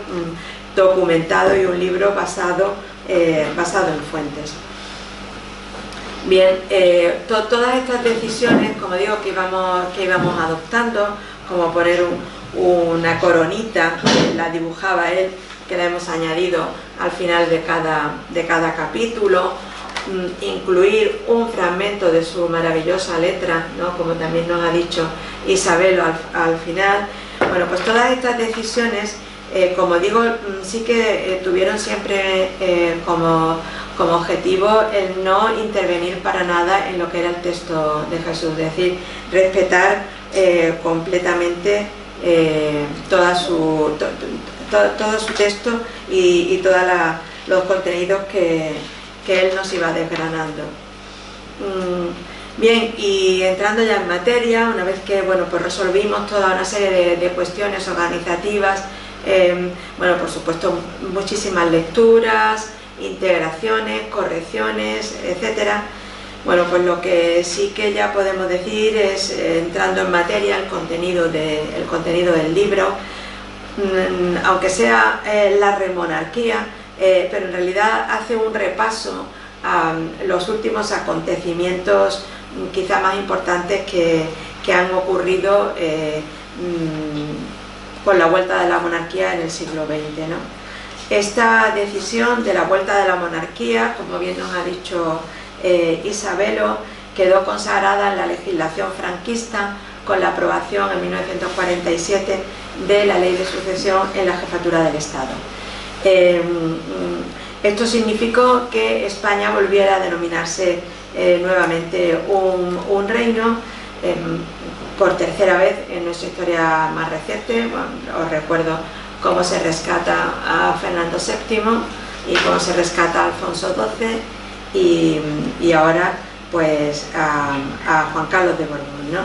documentado y un libro basado en fuentes. Bien, todas estas decisiones, como digo, que íbamos adoptando, como poner una coronita, que la dibujaba él, que la hemos añadido al final de cada capítulo, incluir un fragmento de su maravillosa letra, ¿no?, como también nos ha dicho Isabelo al final. Bueno, pues todas estas decisiones, como digo, sí que tuvieron siempre como objetivo el no intervenir para nada en lo que era el texto de Jesús, es decir, respetar completamente todo su texto y todos los contenidos que él nos iba desgranando. Bien, y entrando ya en materia, una vez que pues resolvimos toda una serie de cuestiones organizativas, por supuesto muchísimas lecturas, integraciones, correcciones, etcétera. Bueno, pues lo que sí que ya podemos decir es, entrando en materia, el contenido del libro, aunque sea la remonarquía, pero en realidad hace un repaso a los últimos acontecimientos quizá más importantes que han ocurrido con la vuelta de la monarquía en el siglo XX, ¿no? Esta decisión de la vuelta de la monarquía, como bien nos ha dicho Isabelo, quedó consagrada en la legislación franquista con la aprobación en 1947 de la Ley de Sucesión en la Jefatura del Estado. Esto significó que España volviera a denominarse nuevamente un reino, por tercera vez en nuestra historia más reciente. Bueno, os recuerdo cómo se rescata a Fernando VII y cómo se rescata a Alfonso XII y ahora pues a Juan Carlos de Borbón, ¿no?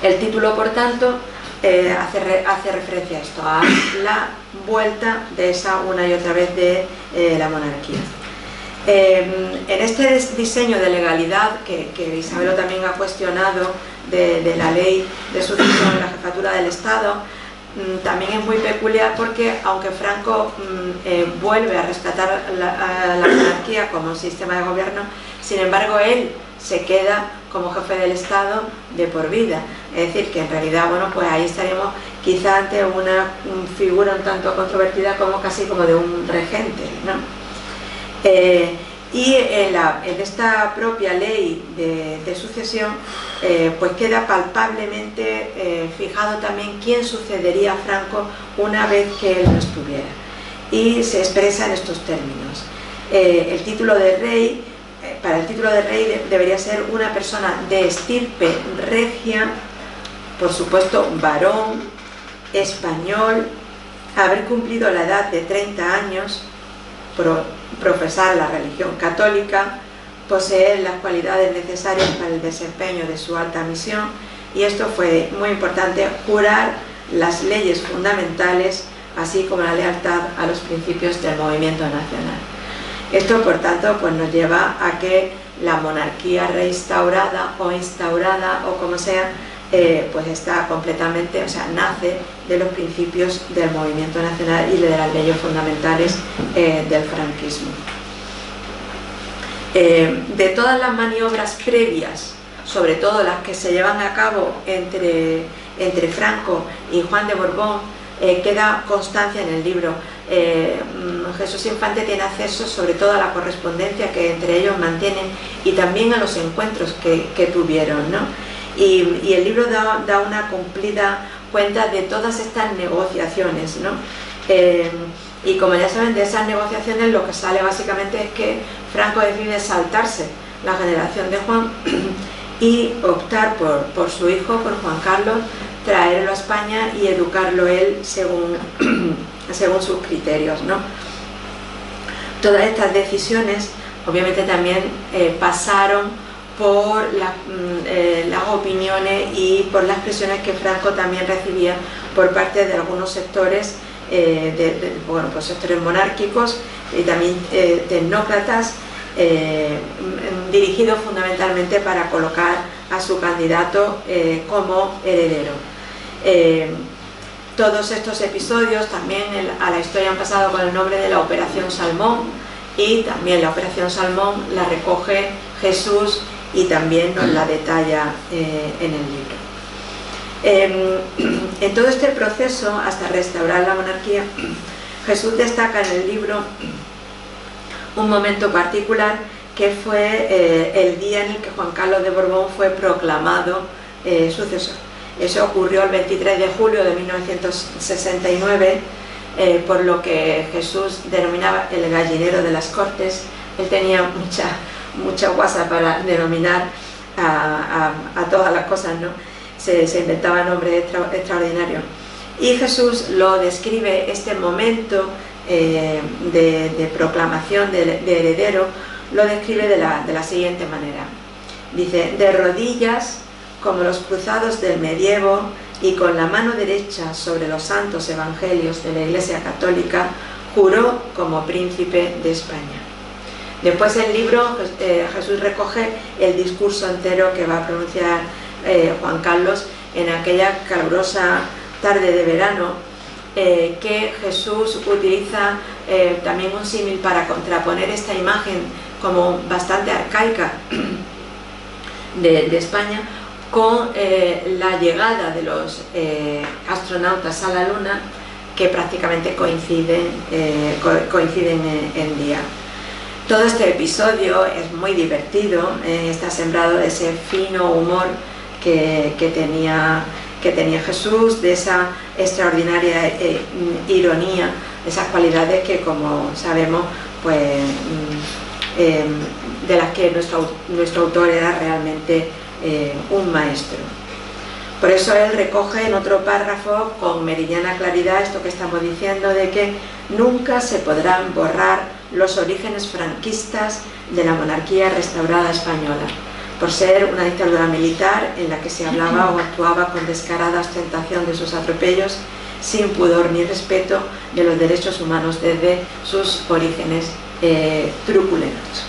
El título, por tanto, hace referencia a esto, a la vuelta de esa una y otra vez de la monarquía. En este diseño de legalidad que Isabelo también ha cuestionado de la ley de sucesión en la jefatura del Estado, también es muy peculiar porque aunque Franco vuelve a rescatar la monarquía como sistema de gobierno, sin embargo él se queda como jefe del Estado de por vida. Es decir, que en realidad, bueno, pues ahí estaríamos quizá ante una figura un tanto controvertida, como casi como de un regente, ¿no? Y en esta propia ley de sucesión pues queda palpablemente fijado también quién sucedería a Franco una vez que él no estuviera, y se expresa en estos términos. El título de rey para el título de rey debería ser una persona de estirpe regia, por supuesto varón, español, haber cumplido la edad de 30 años, profesar la religión católica, poseer las cualidades necesarias para el desempeño de su alta misión, y esto fue muy importante, jurar las leyes fundamentales, así como la lealtad a los principios del movimiento nacional. Esto, por tanto, pues nos lleva a que la monarquía reinstaurada o instaurada o como sea, pues está completamente, o sea, nace de los principios del movimiento nacional y de las leyes fundamentales del franquismo. De todas las maniobras previas, sobre todo las que se llevan a cabo entre Franco y Juan de Borbón, queda constancia en el libro. Jesús Infante tiene acceso sobre todo a la correspondencia que entre ellos mantienen y también a los encuentros que tuvieron, ¿no? Y el libro da una cumplida cuenta de todas estas negociaciones, ¿no? Y como ya saben, de esas negociaciones lo que sale básicamente es que Franco decide saltarse la generación de Juan y optar por su hijo, por Juan Carlos, traerlo a España y educarlo él según sus criterios, ¿no? Todas estas decisiones obviamente también pasaron por las opiniones y por las presiones que Franco también recibía por parte de algunos sectores, bueno, pues sectores monárquicos y también tecnócratas, dirigidos fundamentalmente para colocar a su candidato como heredero. Todos estos episodios también a la historia han pasado con el nombre de la Operación Salmón, y también la Operación Salmón la recoge Jesús y también nos la detalla en el libro. En todo este proceso, hasta restaurar la monarquía, Jesús destaca en el libro un momento particular que fue el día en el que Juan Carlos de Borbón fue proclamado sucesor. Eso ocurrió el 23 de julio de 1969, por lo que Jesús denominaba el gallinero de las Cortes. Él tenía mucha guasa para denominar a todas las cosas, ¿no? Se inventaba nombres extraordinarios. Y Jesús lo describe, este momento de proclamación de heredero, lo describe de la siguiente manera. Dice: de rodillas, como los cruzados del medievo, y con la mano derecha sobre los santos evangelios de la Iglesia Católica, juró como príncipe de España. Después el libro, Jesús recoge el discurso entero que va a pronunciar Juan Carlos en aquella calurosa tarde de verano, que Jesús utiliza también un símil para contraponer esta imagen como bastante arcaica de España con la llegada de los astronautas a la Luna, que prácticamente coinciden en día. Todo este episodio es muy divertido, está sembrado de ese fino humor que tenía Jesús, de esa extraordinaria ironía, esas cualidades que, como sabemos, pues de las que nuestro autor era realmente un maestro. Por eso él recoge en otro párrafo con meridiana claridad esto que estamos diciendo, de que nunca se podrán borrar los orígenes franquistas de la monarquía restaurada española, por ser una dictadura militar en la que se hablaba o actuaba con descarada ostentación de sus atropellos, sin pudor ni respeto de los derechos humanos desde sus orígenes truculentos.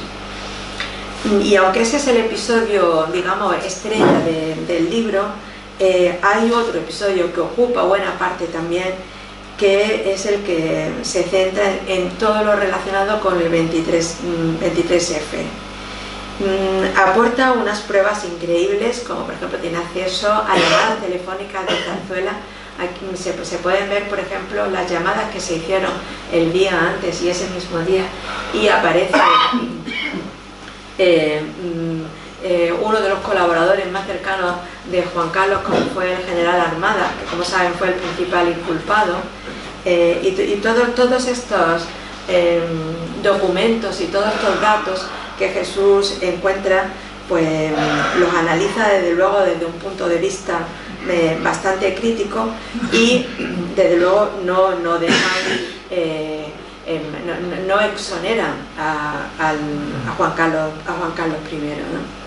Y aunque ese es el episodio, digamos, estrella del libro, hay otro episodio que ocupa buena parte también, que es el que se centra en todo lo relacionado con el 23F. Aporta unas pruebas increíbles, como por ejemplo tiene acceso a llamadas telefónicas de Zarzuela. Aquí se pueden ver, por ejemplo, las llamadas que se hicieron el día antes y ese mismo día, y aparece uno de los colaboradores más cercanos de Juan Carlos, como fue el general Armada, que como saben fue el principal inculpado, y todos estos documentos y todos estos datos que Jesús encuentra, pues los analiza desde luego desde un punto de vista bastante crítico y desde luego no dejan, no exoneran a Juan Carlos I, ¿no?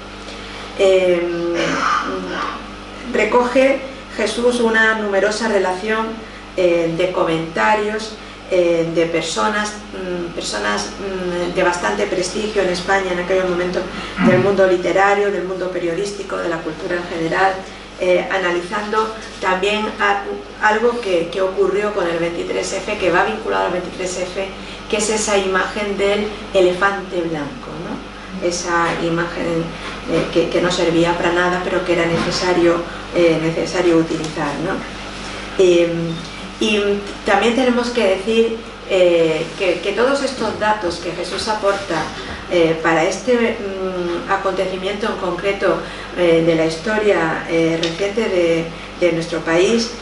Recoge Jesús una numerosa relación de comentarios de personas de bastante prestigio en España en aquellos momentos, del mundo literario, del mundo periodístico, de la cultura en general, analizando también algo que ocurrió con el 23F, que va vinculado al 23F, que es esa imagen del elefante blanco, ¿no? Esa imagen que no servía para nada, pero que era necesario utilizar, ¿no? Y también tenemos que decir que todos estos datos que Jesús aporta para este acontecimiento en concreto de la historia reciente de nuestro país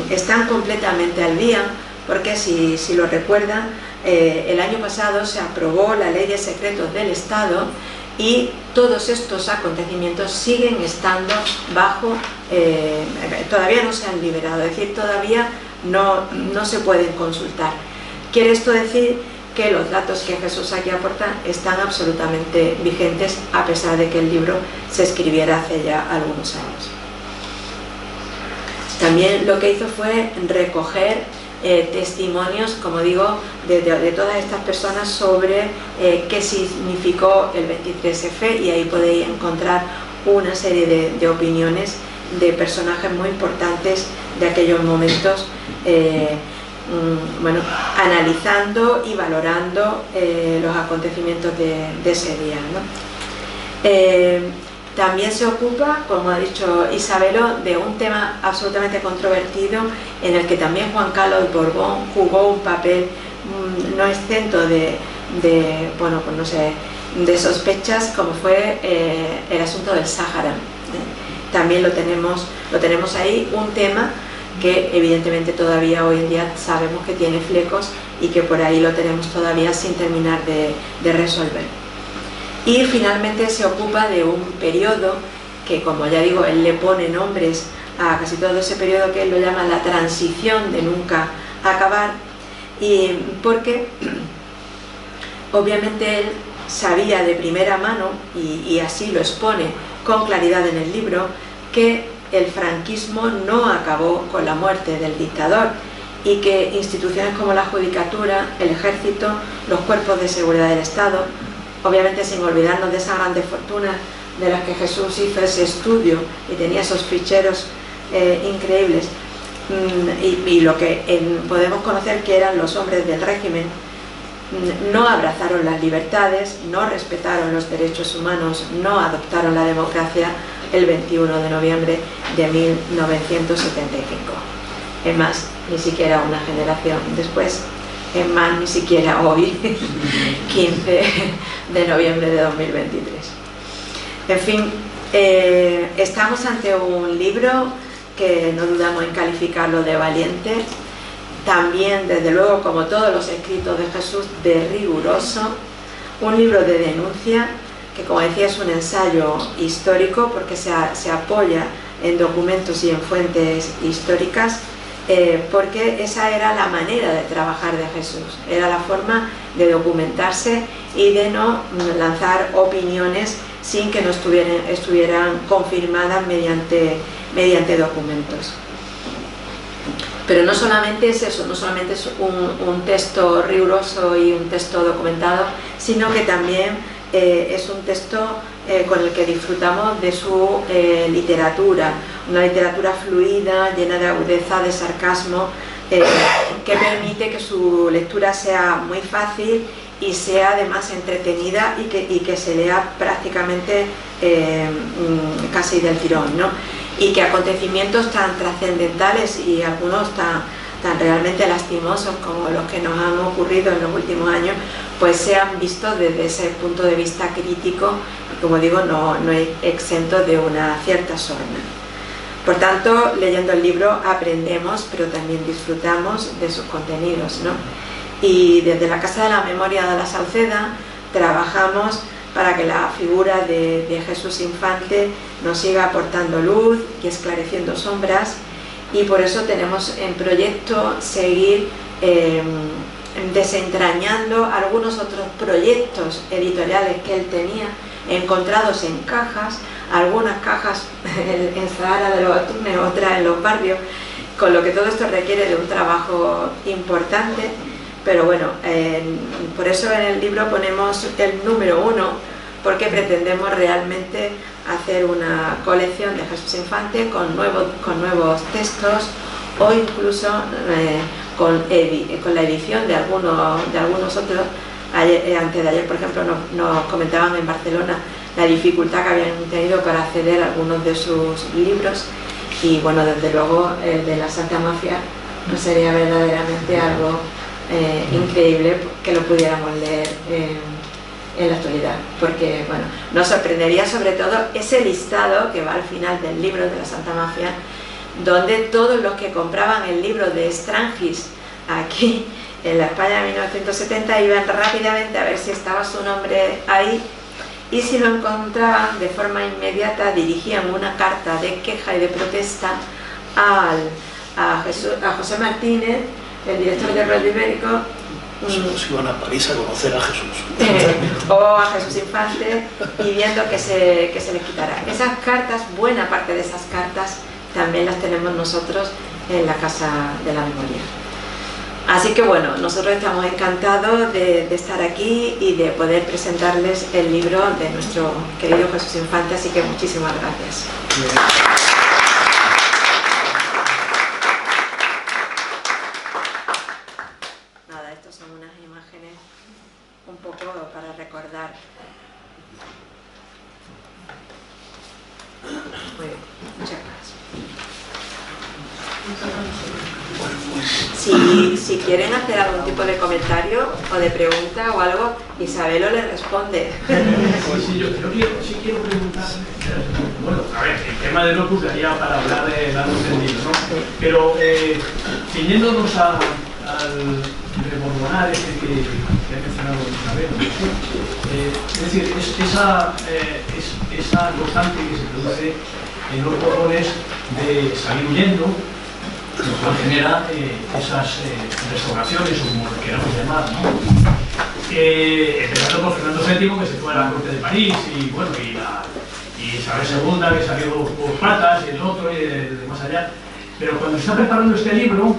están completamente al día, porque si lo recuerdan, el año pasado se aprobó la Ley de Secretos del Estado y todos estos acontecimientos siguen estando bajo, todavía no se han liberado, es decir, todavía no se pueden consultar. Quiere esto decir que los datos que Jesús aquí aporta están absolutamente vigentes, a pesar de que el libro se escribiera hace ya algunos años. También lo que hizo fue recoger testimonios, como digo, de todas estas personas sobre qué significó el 23F, y ahí podéis encontrar una serie de opiniones de personajes muy importantes de aquellos momentos, bueno, analizando y valorando los acontecimientos de ese día, ¿no? También se ocupa, como ha dicho Isabelo, de un tema absolutamente controvertido en el que también Juan Carlos Borbón jugó un papel no exento de bueno, pues no sé, de sospechas, como fue el asunto del Sáhara. También lo tenemos ahí, un tema que evidentemente todavía hoy en día sabemos que tiene flecos y que por ahí lo tenemos todavía sin terminar de resolver. Y finalmente se ocupa de un periodo que, como ya digo, él le pone nombres a casi todo ese periodo, que él lo llama la transición de nunca acabar, y porque obviamente él sabía de primera mano, y así lo expone con claridad en el libro, que el franquismo no acabó con la muerte del dictador y que instituciones como la judicatura, el ejército, los cuerpos de seguridad del Estado, obviamente sin olvidarnos de esas grandes fortunas de las que Jesús hizo ese estudio y tenía esos ficheros increíbles, y lo que podemos conocer que eran los hombres del régimen, no abrazaron las libertades, no respetaron los derechos humanos, no adoptaron la democracia el 21 de noviembre de 1975. Es más, ni siquiera una generación después, es más, ni siquiera hoy, 15 de noviembre de 2023. En fin, estamos ante un libro que no dudamos en calificarlo de valiente, también, desde luego, como todos los escritos de Jesús, de riguroso, un libro de denuncia, que, como decía, es un ensayo histórico porque se apoya en documentos y en fuentes históricas, porque esa era la manera de trabajar de Jesús, era la forma de documentarse y de no lanzar opiniones sin que no estuvieran confirmadas mediante documentos. Pero no solamente es eso, no solamente es un texto riguroso y un texto documentado, sino que también es un texto con el que disfrutamos de su literatura, una literatura fluida, llena de agudeza, de sarcasmo, que permite que su lectura sea muy fácil y sea además entretenida y que se lea prácticamente casi del tirón, ¿no? Y que acontecimientos tan trascendentales y algunos tan realmente lastimosos como los que nos han ocurrido en los últimos años, pues sean vistos desde ese punto de vista crítico y, como digo, no exento de una cierta sorna. Por tanto, leyendo el libro aprendemos, pero también disfrutamos de sus contenidos, ¿no? Y desde la Casa de la Memoria de la Sauceda, trabajamos para que la figura de Jesús Infante nos siga aportando luz y esclareciendo sombras, y por eso tenemos en proyecto seguir desentrañando algunos otros proyectos editoriales que él tenía, encontrados en cajas, algunas cajas en Zahara de los Atunes, otras en los barrios, con lo que todo esto requiere de un trabajo importante. Pero bueno, por eso en el libro ponemos el número 1, porque pretendemos realmente hacer una colección de Jesús Infante con nuevos textos, o incluso con la edición de algunos otros. Antes de ayer, por ejemplo, nos comentaban en Barcelona la dificultad que habían tenido para acceder a algunos de sus libros, y bueno, desde luego el de la Santa Mafia no sería verdaderamente algo increíble que lo pudiéramos leer en la actualidad, porque bueno, nos sorprendería sobre todo ese listado que va al final del libro de la Santa Mafia, donde todos los que compraban el libro de Strangis aquí en la España de 1970 iban rápidamente a ver si estaba su nombre ahí, y si lo encontraban, de forma inmediata dirigían una carta de queja y de protesta a José Martínez, el director de Radio Ibérico. Se iban a París a conocer a Jesús. O a Jesús Infante, pidiendo que se les quitara. Esas cartas, buena parte de esas cartas, también las tenemos nosotros en la Casa de la Memoria. Así que bueno, nosotros estamos encantados de estar aquí y de poder presentarles el libro de nuestro querido Jesús Infante, así que muchísimas gracias. Nada, estas son unas imágenes un poco para recordar. Muy bien, muchas gracias. Si quieren hacer algún tipo de comentario o de pregunta o algo, Isabelo les responde. Pues sí, yo quiero preguntar. Bueno, a ver, el tema del Opus daría para hablar de largo entendido, ¿no? Pero ciñéndonos al rebordonar este que ha mencionado Isabelo, es decir, esa constante que se produce en los borbones de salir huyendo, lo cual genera esas restauraciones, o como lo queramos llamar, ¿no? Empezando por Fernando VII, que se fue a la corte de París, y bueno, y Isabel II, que salió por patas, y el otro, y de más allá. Pero cuando se está preparando este libro,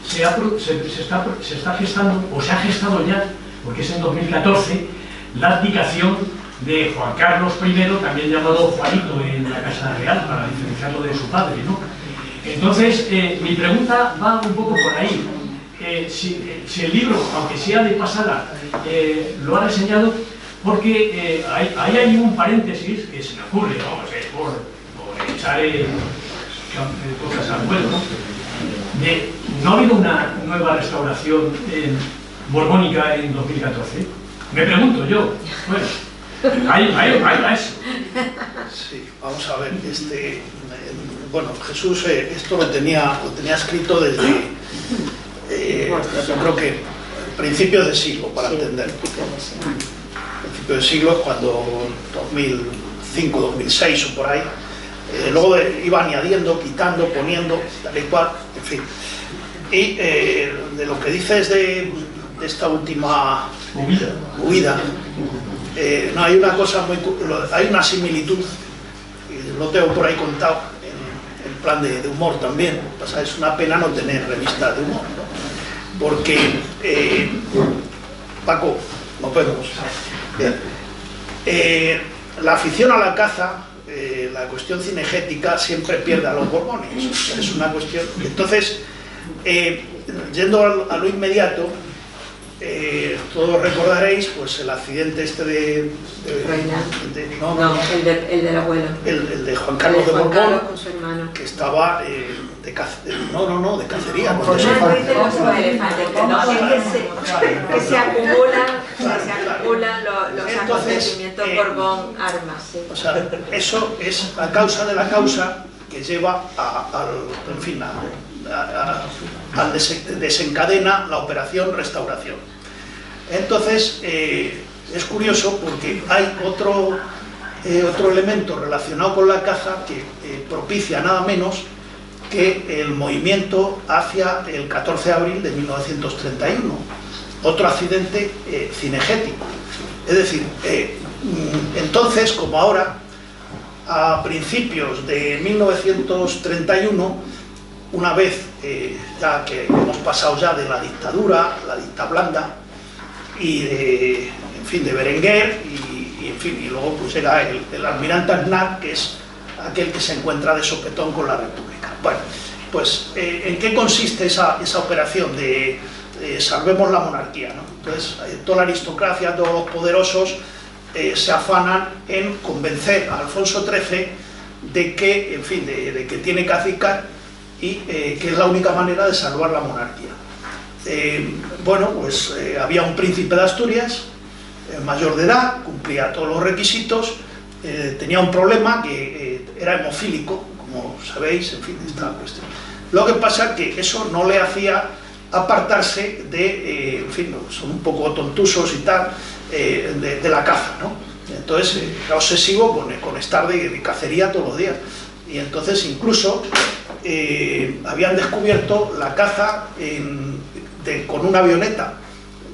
se está gestando, o se ha gestado ya, porque es en 2014, la abdicación de Juan Carlos I, también llamado Juanito en la Casa Real, para diferenciarlo de su padre, ¿no? Entonces, mi pregunta va un poco por ahí. Si el libro, aunque sea de pasada, lo ha reseñado, porque ahí hay un paréntesis que se me ocurre, vamos, por echar cosas al vuelo, ¿no? ¿No ha habido una nueva restauración borbónica en 2014? Me pregunto yo. Bueno, ahí va eso. Sí, vamos a ver, bueno, Jesús esto lo tenía escrito desde, yo creo que principios de siglo, para entender. Principios de siglo, cuando 2005, 2006 o por ahí, luego iba añadiendo, quitando, poniendo, tal y cual, en fin. Y de lo que dices de esta última huida, no, hay una cosa hay una similitud, y lo tengo por ahí contado, en plan de humor también. O sea, es una pena no tener revistas de humor, ¿no? Porque, Paco, no podemos. La afición a la caza, la cuestión cinegética siempre pierde a los borbones. Es una cuestión. Entonces, yendo a lo inmediato, todos recordaréis pues el accidente este de el del abuelo, el de Juan Carlos de Borbón, con su hermano, que estaba de cacería, que se acumulan los acontecimientos Borbón armas, sí. O sea, eso es la causa de la causa que lleva desencadena la operación restauración. Entonces, es curioso porque hay otro elemento relacionado con la caza que propicia nada menos que el movimiento hacia el 14 de abril de 1931, otro accidente cinegético. Es decir, entonces, como ahora, a principios de 1931, una vez ya que hemos pasado ya de la dictadura, la dicta blanda, y de Berenguer, y luego pues llega el almirante Aznar, que es aquel que se encuentra de sopetón con la República. Bueno, pues ¿en qué consiste esa operación de salvemos la monarquía, ¿no? Entonces, toda la aristocracia, todos los poderosos se afanan en convencer a Alfonso XIII de que, de que tiene que acicar y que es la única manera de salvar la monarquía. Bueno, pues había un príncipe de Asturias, mayor de edad, cumplía todos los requisitos, tenía un problema que era hemofílico, como sabéis, esta cuestión. Lo que pasa es que eso no le hacía apartarse de, son un poco tontusos y tal, de la caza, ¿no? Entonces era obsesivo con estar de cacería todos los días. Y entonces incluso habían descubierto la caza con una avioneta.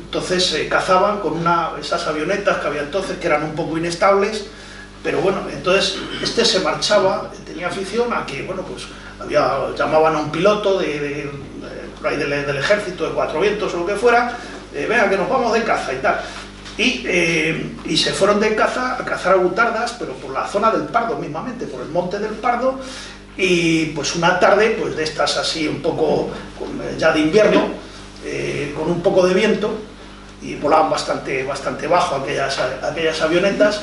Entonces cazaban con esas avionetas que había entonces, que eran un poco inestables, pero bueno, entonces se marchaba, tenía afición a que, bueno, pues llamaban a un piloto por ahí del ejército, de Cuatro Vientos o lo que fuera, venga, que nos vamos de caza y tal. Y se fueron de caza a cazar agutardas, pero por la zona del Pardo mismamente, por el monte del Pardo, y pues una tarde, pues de estas así un poco ya de invierno, con un poco de viento, y volaban bastante bajo aquellas avionetas,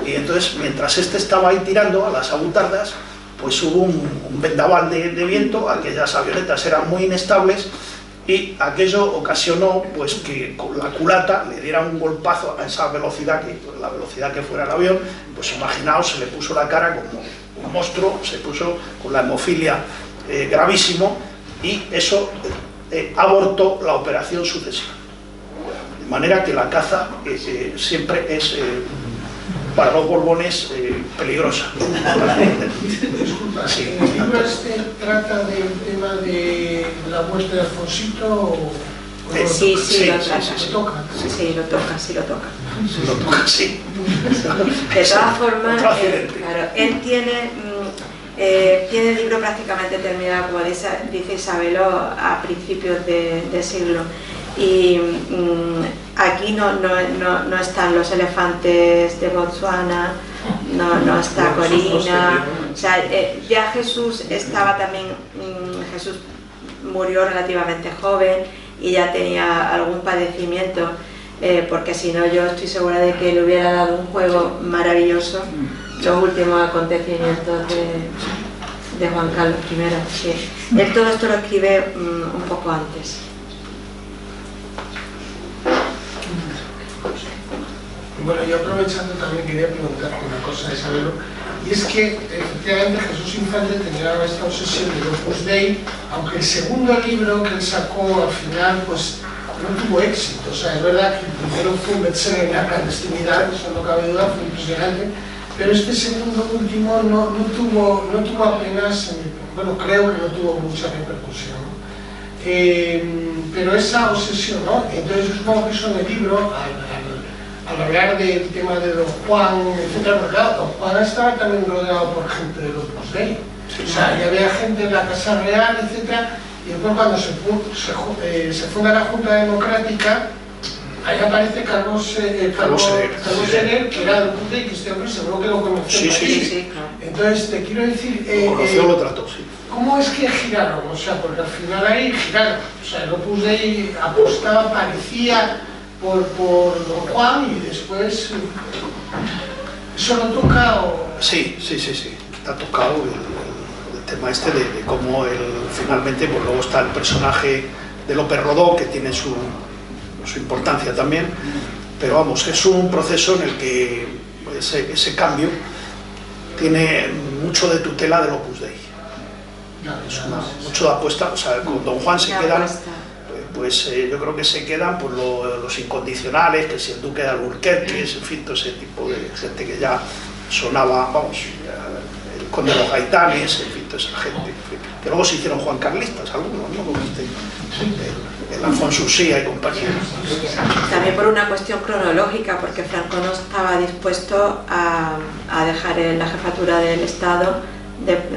y entonces mientras estaba ahí tirando a las agutardas, pues hubo un vendaval de viento, aquellas avionetas eran muy inestables, y aquello ocasionó pues que con la culata le diera un golpazo a esa velocidad, la velocidad que fuera el avión, pues imaginaos, se le puso la cara como un monstruo, se puso con la hemofilia gravísimo, y eso abortó la operación sucesiva. De manera que la caza siempre es, para los Borbones, peligrosa. Disculpa, Sí. ¿el libro trata del tema de la muerte de Alfonsito o no? Sí, lo trata. ¿Lo toca? Sí, lo toca. Lo toca, sí. De todas formas, Otro accidente. claro, él tiene el libro prácticamente terminado, como dice Isabelo, a principios de siglo. Y aquí no están los elefantes de Botsuana, no está Corina, o sea, ya Jesús estaba también, Jesús murió relativamente joven y ya tenía algún padecimiento, porque si no yo estoy segura de que le hubiera dado un juego maravilloso los últimos acontecimientos de Juan Carlos I. Sí. Él todo esto lo escribe un poco antes. Bueno, yo aprovechando también quería preguntarte una cosa, Isabelo, y es que efectivamente Jesús Infante tenía esta obsesión del Opus Dei, aunque el segundo libro que él sacó al final pues no tuvo éxito. O sea, es verdad que el primero fue un bestseller en la clandestinidad, eso no cabe duda, fue impresionante, pero este segundo último no tuvo apenas, bueno, creo que no tuvo mucha repercusión, ¿no? Pero esa obsesión, ¿no? Entonces yo supongo que eso en el libro, al hablar del tema de Don Juan, etc., porque claro, Don Juan estaba también rodeado por gente del Opus Dei. O sea, ya había gente en la Casa Real, etc., y después cuando se funda la Junta Democrática, ahí aparece Carlos Serer, que era del Opus Dei, que este hombre seguro que lo conoció. Sí. Entonces, te quiero decir... Lo conoció, lo trató, sí. ¿Cómo es que giraron? O sea, porque al final ahí giraron. O sea, el Opus Dei apostaba, parecía por Don Juan, y después... ¿Eso lo toca o...? Sí. Está tocado el tema este de cómo finalmente, pues luego está el personaje de López Rodó, que tiene su importancia también, pero vamos, es un proceso en el que ese cambio tiene mucho de tutela del Opus Dei. Mucho de apuesta, o sea, con Don Juan se quedan pues yo creo que se quedan pues, los incondicionales, que si el duque de Alburquerque, en fin, todo ese tipo de gente que ya sonaba, vamos, el conde de los Gaitanes, en fin, toda esa gente, en fin, que luego se hicieron juancarlistas, algunos, ¿no? Como el Alfonso Uxía y compañía. También por una cuestión cronológica, porque Franco no estaba dispuesto a dejar la jefatura del Estado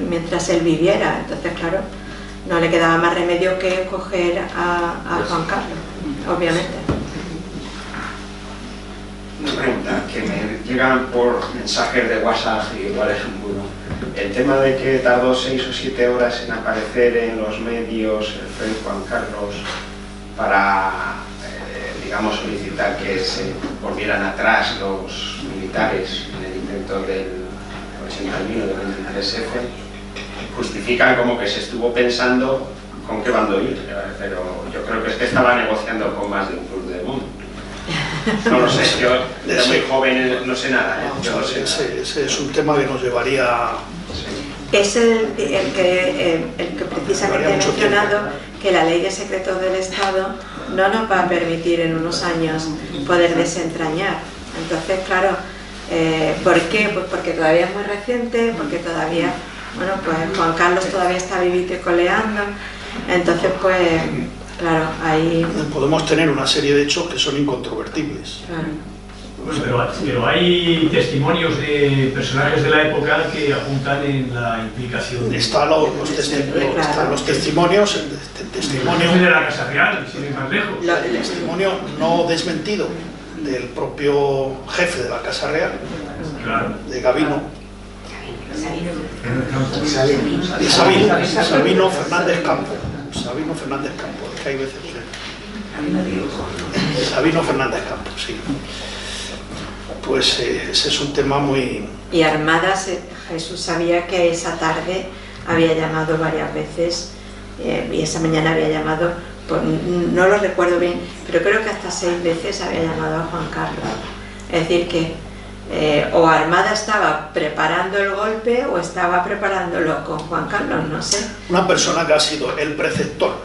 mientras él viviera, entonces claro, no le quedaba más remedio que escoger a Juan Carlos, obviamente. Una pregunta que me llegan por mensajes de WhatsApp y igual es un bulo. El tema de que tardó 6 o 7 horas en aparecer en los medios el rey Juan Carlos para, digamos, solicitar que se volvieran atrás los militares en el intento del 81 del 23F, justifican como que se estuvo pensando con qué bando ir, pero yo creo que es que estaba negociando con más de un club del mundo. No lo sé, yo era muy joven, no sé nada. Yo no sé nada. Ese es un tema que nos llevaría... Es el que precisamente he mencionado, que la ley de secretos del Estado no nos va a permitir en unos años poder desentrañar. Entonces, claro, ¿por qué? Pues porque todavía es muy reciente, porque todavía, bueno, pues Juan Carlos todavía está vivito y coleando, entonces pues, claro, ahí... Podemos tener una serie de hechos que son incontrovertibles. Claro. Pero hay testimonios de personajes de la época que apuntan en la implicación. Están los testimonios, el testimonio de la Casa Real, sin ir más lejos. El testimonio no desmentido del propio jefe de la Casa Real, Claro. de Gavino, Sabino Fernández Campo. Sabino Fernández Campo, es que hay veces que... Sabino Fernández Campo, sí. Pues ese es un tema muy... Y Armadas, Jesús sabía que esa tarde había llamado varias veces y esa mañana había llamado, pues, no lo recuerdo bien, pero creo que hasta 6 veces había llamado a Juan Carlos. Es decir que o Armada estaba preparando el golpe o estaba preparándolo con Juan Carlos, no sé. Una persona que ha sido el preceptor,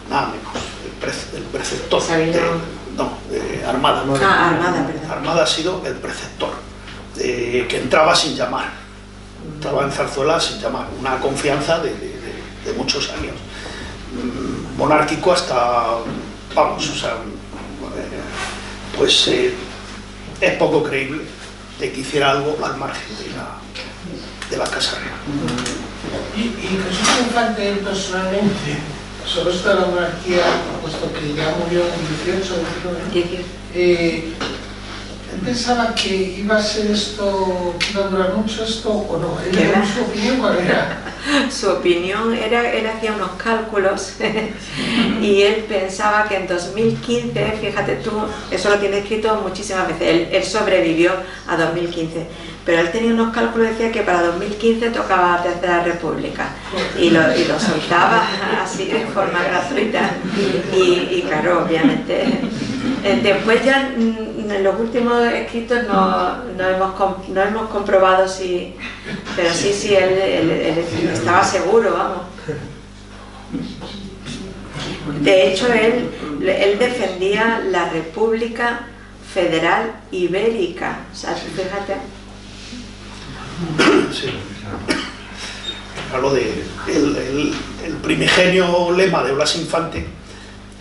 nada menos, el preceptor de Armada. ¿No? Armada, perdón. Armada ha sido el preceptor, que entraba sin llamar, entraba en Zarzuela sin llamar, una confianza de muchos años, monárquico hasta, vamos, o sea, pues es poco creíble de que hiciera algo al margen de la Casa Real. Y Jesús Infante personalmente, sobre esto de la monarquía, puesto que ya murió en 18 o 19, él pensaba que iba a ser esto, que iba a durar mucho esto o no. ¿Su opinión cuál era? Su opinión era, él hacía unos cálculos y él pensaba que en 2015, fíjate tú, eso lo tiene escrito muchísimas veces, él sobrevivió a 2015, pero él tenía unos cálculos, decía que para 2015 tocaba la Tercera República y lo soltaba así de forma gratuita y claro, obviamente después ya en los últimos escritos no hemos comprobado si, pero sí él estaba seguro, vamos. De hecho él defendía la República Federal Ibérica, o sea, fíjate. Sí. Hablo de el primigenio lema de Blas Infante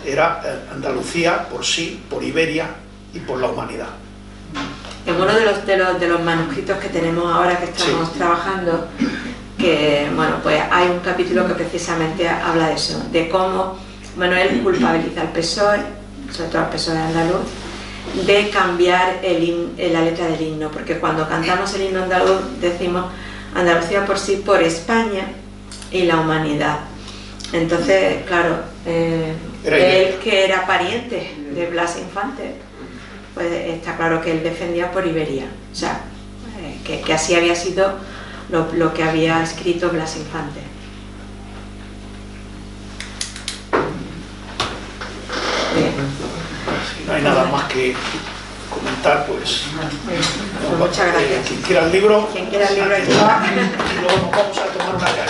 era Andalucía por sí, por Iberia y por la humanidad. En uno de los manuscritos que tenemos ahora que estamos trabajando, que bueno, pues hay un capítulo que precisamente habla de eso, de cómo Manuel culpabiliza al PSOE, sobre todo al PSOE andaluz, de cambiar la letra del himno, porque cuando cantamos el himno andaluz decimos Andalucía por sí, por España y la humanidad. Entonces, claro, él que era pariente de Blas Infante, pues está claro que él defendía por Iberia, o sea, que así había sido lo que había escrito Blas Infante. Si no hay nada más que comentar, pues Muchas gracias. quien quiera el libro, Quien quiera el libro, aquí está, y luego nos vamos a tomar una caña.